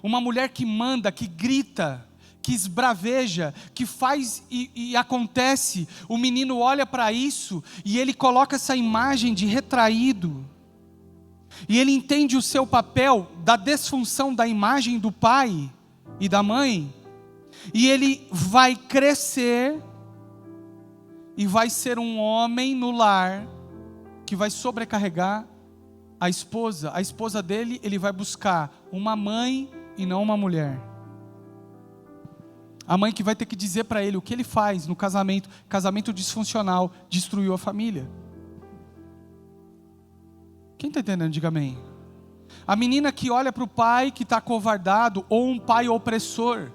uma mulher que manda, que grita, que esbraveja, que faz e acontece. O menino olha para isso e ele coloca essa imagem de retraído. E ele entende o seu papel da desfunção da imagem do pai e da mãe. E ele vai crescer e vai ser um homem no lar que vai sobrecarregar a esposa dele, ele vai buscar uma mãe e não uma mulher. A mãe que vai ter que dizer para ele o que ele faz no casamento. Casamento disfuncional, destruiu a família. Quem está entendendo? Diga amém. A menina que olha para o pai que está acovardado, ou um pai opressor,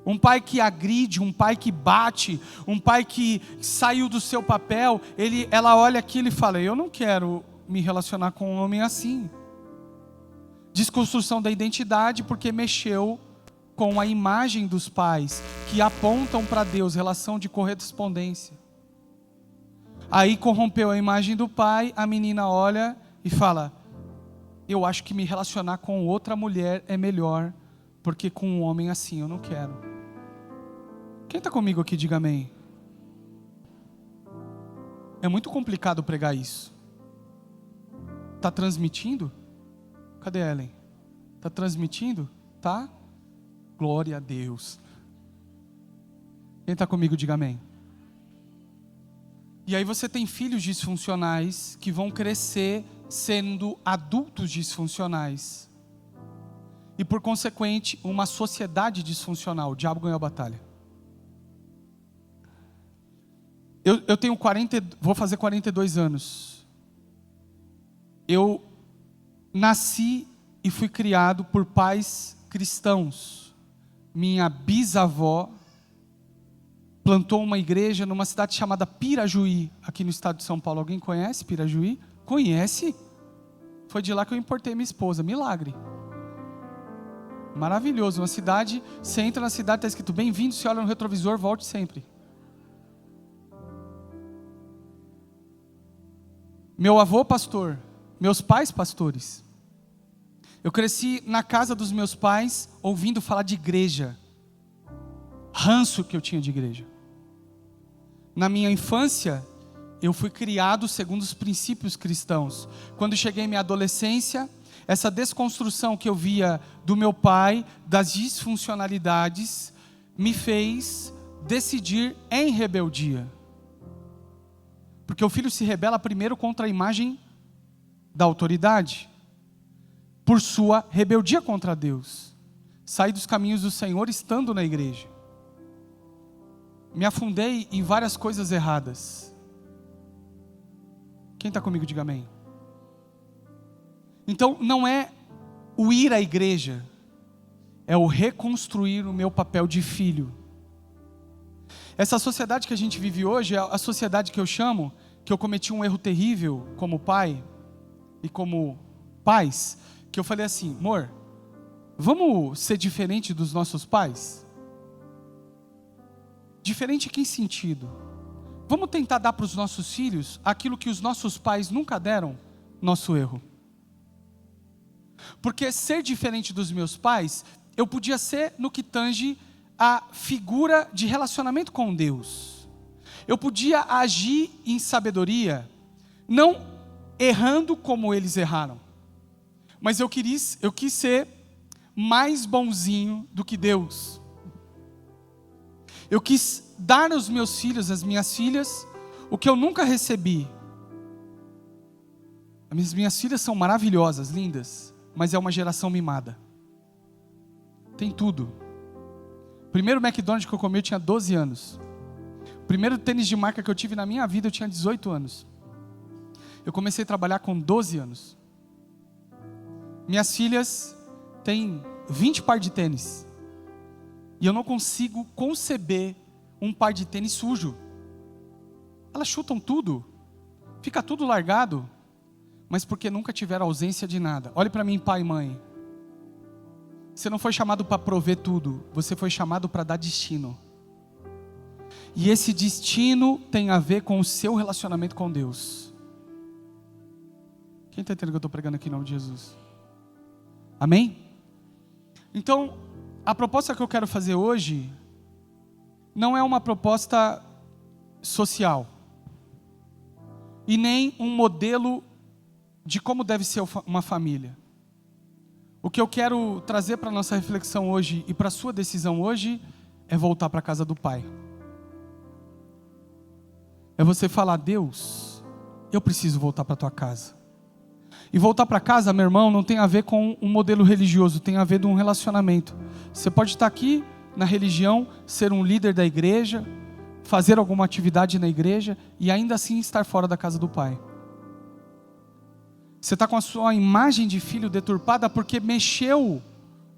um pai que agride, um pai que bate, um pai que saiu do seu papel, ela olha aquilo e fala: eu não quero me relacionar com um homem assim. Desconstrução da identidade, porque mexeu com a imagem dos pais, que apontam para Deus, relação de correspondência. Aí corrompeu a imagem do pai, a menina olha e fala: eu acho que me relacionar com outra mulher é melhor, porque com um homem assim eu não quero. Quem está comigo aqui, diga amém. É muito complicado pregar isso. Está transmitindo? Cadê Ellen? Está transmitindo? Tá? Glória a Deus. Quem está comigo, diga amém. E aí você tem filhos disfuncionais que vão crescer sendo adultos disfuncionais. E por consequente, uma sociedade disfuncional. O diabo ganhou a batalha. Eu tenho vou fazer 42 anos. Eu nasci e fui criado por pais cristãos. Minha bisavó plantou uma igreja numa cidade chamada Pirajuí, aqui no estado de São Paulo. Alguém conhece Pirajuí? Conhece? Foi de lá que eu importei minha esposa. Milagre. Maravilhoso. Uma cidade, você entra na cidade, está escrito bem-vindo, você olha no retrovisor, volte sempre. Meu avô pastor, meus pais pastores. Eu cresci na casa dos meus pais, ouvindo falar de igreja. Ranço que eu tinha de igreja. Na minha infância, eu fui criado segundo os princípios cristãos. Quando cheguei em minha adolescência, essa desconstrução que eu via do meu pai, das disfuncionalidades, me fez decidir em rebeldia. Porque o filho se rebela primeiro contra a imagem da autoridade, por sua rebeldia contra Deus. Saí dos caminhos do Senhor estando na igreja. Me afundei em várias coisas erradas. Quem está comigo, diga amém. Então, não é o ir à igreja, é o reconstruir o meu papel de filho. Essa sociedade que a gente vive hoje é a sociedade que eu chamo, que eu cometi um erro terrível como pai e como pais, que eu falei assim: amor, vamos ser diferente dos nossos pais? Diferente em que sentido? Vamos tentar dar para os nossos filhos aquilo que os nossos pais nunca deram? Nosso erro. Porque ser diferente dos meus pais, eu podia ser no que tange a figura de relacionamento com Deus. Eu podia agir em sabedoria, não errando como eles erraram, mas eu quis ser mais bonzinho do que Deus. Eu quis dar aos meus filhos, às minhas filhas, o que eu nunca recebi. As minhas filhas são maravilhosas, lindas, mas é uma geração mimada. Tem tudo. O primeiro McDonald's que eu comi eu tinha 12 anos. O primeiro tênis de marca que eu tive na minha vida eu tinha 18 anos. Eu comecei a trabalhar com 12 anos. Minhas filhas têm 20 par de tênis. E eu não consigo conceber um par de tênis sujo. Elas chutam tudo. Fica tudo largado. Mas porque nunca tiveram ausência de nada. Olhe para mim, pai e mãe. Você não foi chamado para prover tudo. Você foi chamado para dar destino. E esse destino tem a ver com o seu relacionamento com Deus. Quem está entendendo que eu estou pregando aqui em nome de Jesus? Amém? Então, a proposta que eu quero fazer hoje não é uma proposta social. E nem um modelo de como deve ser uma família. O que eu quero trazer para a nossa reflexão hoje e para a sua decisão hoje é voltar para a casa do Pai. É você falar: Deus, eu preciso voltar para a tua casa. E voltar para casa, meu irmão, não tem a ver com um modelo religioso, tem a ver com um relacionamento. Você pode estar aqui na religião, ser um líder da igreja, fazer alguma atividade na igreja e ainda assim estar fora da casa do Pai. Você está com a sua imagem de filho deturpada porque mexeu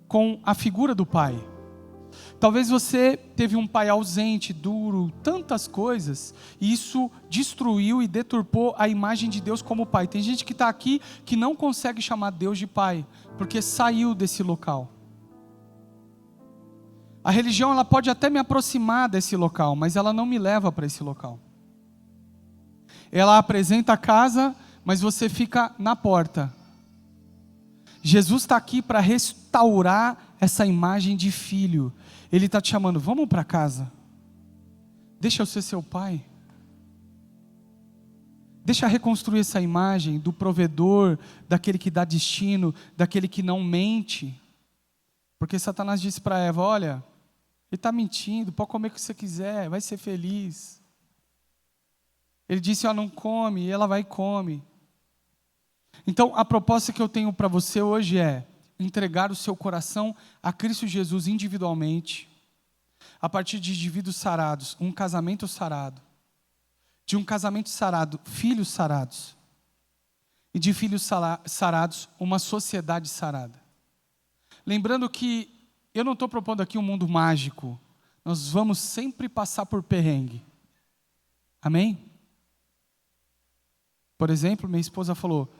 com a figura do Pai. Talvez você teve um pai ausente, duro, tantas coisas, e isso destruiu e deturpou a imagem de Deus como Pai. Tem gente que está aqui que não consegue chamar Deus de Pai, porque saiu desse local. A religião ela pode até me aproximar desse local, mas ela não me leva para esse local. Ela apresenta a casa, mas você fica na porta. Jesus está aqui para restaurar essa imagem de filho. Ele está te chamando, vamos para casa. Deixa eu ser seu pai. Deixa eu reconstruir essa imagem do provedor, daquele que dá destino, daquele que não mente. Porque Satanás disse para Eva, olha, ele está mentindo, pode comer o que você quiser, vai ser feliz. Ele disse, ó, não come, e ela vai e come. Então, a proposta que eu tenho para você hoje é entregar o seu coração a Cristo Jesus individualmente, a partir de indivíduos sarados, um casamento sarado, de um casamento sarado, filhos sarados, e de filhos sarados, uma sociedade sarada. Lembrando que eu não estou propondo aqui um mundo mágico, nós vamos sempre passar por perrengue, amém? Por exemplo, minha esposa falou,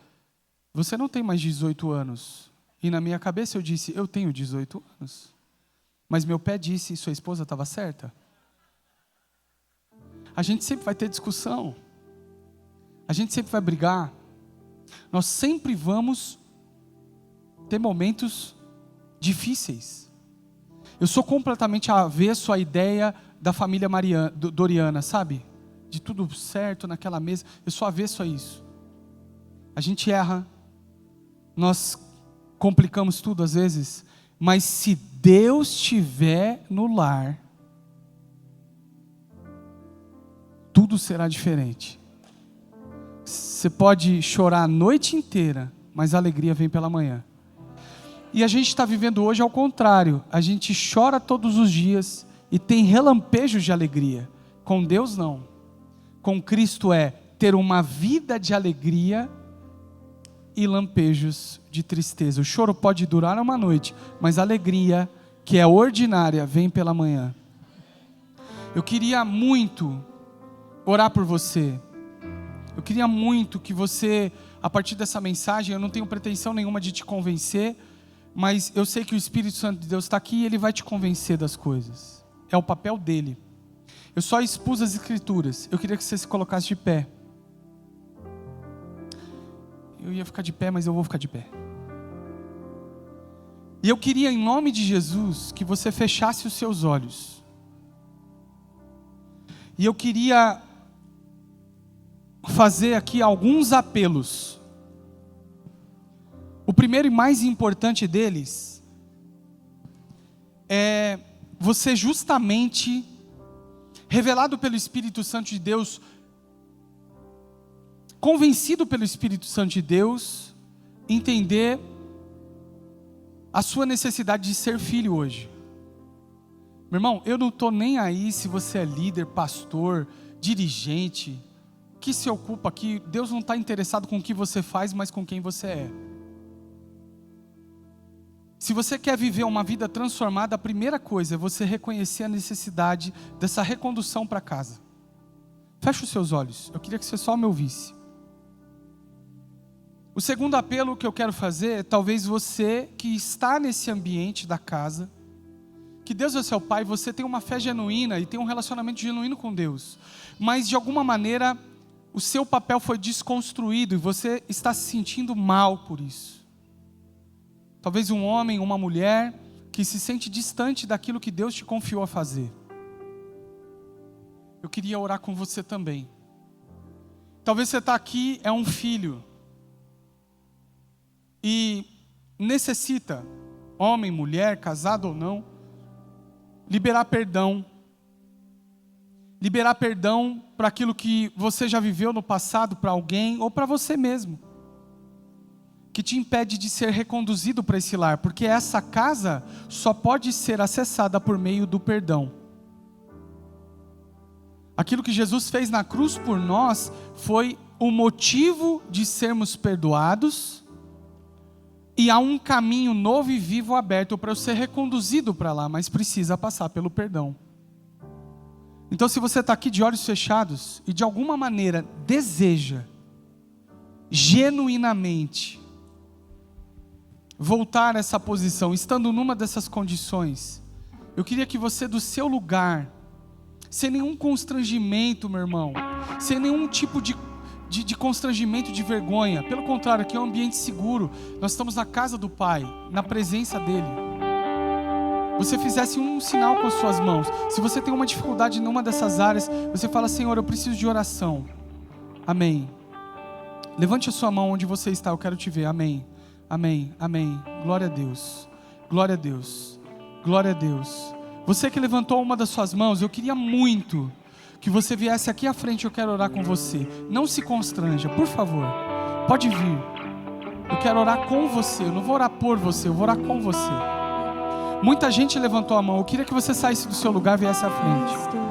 você não tem mais 18 anos. E na minha cabeça eu disse, eu tenho 18 anos. Mas meu pé disse, sua esposa estava certa? A gente sempre vai ter discussão. A gente sempre vai brigar. Nós sempre vamos ter momentos difíceis. Eu sou completamente avesso à ideia da família Doriana, sabe? De tudo certo naquela mesa. Eu sou avesso a isso. A gente erra. Nós complicamos tudo às vezes, mas se Deus estiver no lar, tudo será diferente. Você pode chorar a noite inteira, mas a alegria vem pela manhã. E a gente está vivendo hoje ao contrário, a gente chora todos os dias e tem relampejos de alegria. Com Deus não. Com Cristo é ter uma vida de alegria e lampejos de tristeza. O choro pode durar uma noite, mas a alegria, que é ordinária, vem pela manhã. Eu queria muito orar por você. Eu queria muito que você, a partir dessa mensagem, eu não tenho pretensão nenhuma de te convencer, mas eu sei que o Espírito Santo de Deus está aqui e Ele vai te convencer das coisas. É o papel dele. Eu só expus as Escrituras. Eu queria que você se colocasse de pé. Eu ia ficar de pé, mas eu vou ficar de pé. E eu queria, em nome de Jesus, que você fechasse os seus olhos. E eu queria fazer aqui alguns apelos. O primeiro e mais importante deles é você justamente, revelado pelo Espírito Santo de Deus, convencido pelo Espírito Santo de Deus, entender a sua necessidade de ser filho hoje. Meu irmão, eu não estou nem aí se você é líder, pastor, dirigente, que se ocupa aqui. Deus não está interessado com o que você faz, mas com quem você é. Se você quer viver uma vida transformada, a primeira coisa é você reconhecer a necessidade dessa recondução para casa. Feche os seus olhos, eu queria que você só me ouvisse. O segundo apelo que eu quero fazer é talvez você que está nesse ambiente da casa, que Deus é seu Pai, você tem uma fé genuína e tem um relacionamento genuíno com Deus, mas de alguma maneira o seu papel foi desconstruído e você está se sentindo mal por isso. Talvez um homem, uma mulher que se sente distante daquilo que Deus te confiou a fazer. Eu queria orar com você também. Talvez você está aqui, é um filho, e necessita, homem, mulher, casado ou não, liberar perdão para aquilo que você já viveu no passado, para alguém ou para você mesmo. que te impede de ser reconduzido para esse lar, porque essa casa só pode ser acessada por meio do perdão. Aquilo que Jesus fez na cruz por nós foi o motivo de sermos perdoados, e há um caminho novo e vivo aberto para eu ser reconduzido para lá, mas precisa passar pelo perdão. Então, se você está aqui de olhos fechados e de alguma maneira deseja genuinamente voltar a essa posição, estando numa dessas condições, eu queria que você, do seu lugar, sem nenhum constrangimento, meu irmão, sem nenhum tipo de constrangimento, de vergonha, pelo contrário, aqui é um ambiente seguro, nós estamos na casa do Pai, na presença dEle, você fizesse um sinal com as suas mãos. Se você tem uma dificuldade em uma dessas áreas, você fala: Senhor, eu preciso de oração. Amém. Levante a sua mão onde você está, eu quero te ver. Amém, amém, amém. Glória a Deus, glória a Deus, glória a Deus. Você que levantou uma das suas mãos, eu queria muito que você viesse aqui à frente, eu quero orar com você. Não se constranja, por favor, pode vir. Eu quero orar com você, eu não vou orar por você, eu vou orar com você. Muita gente levantou a mão, eu queria que você saísse do seu lugar e viesse à frente.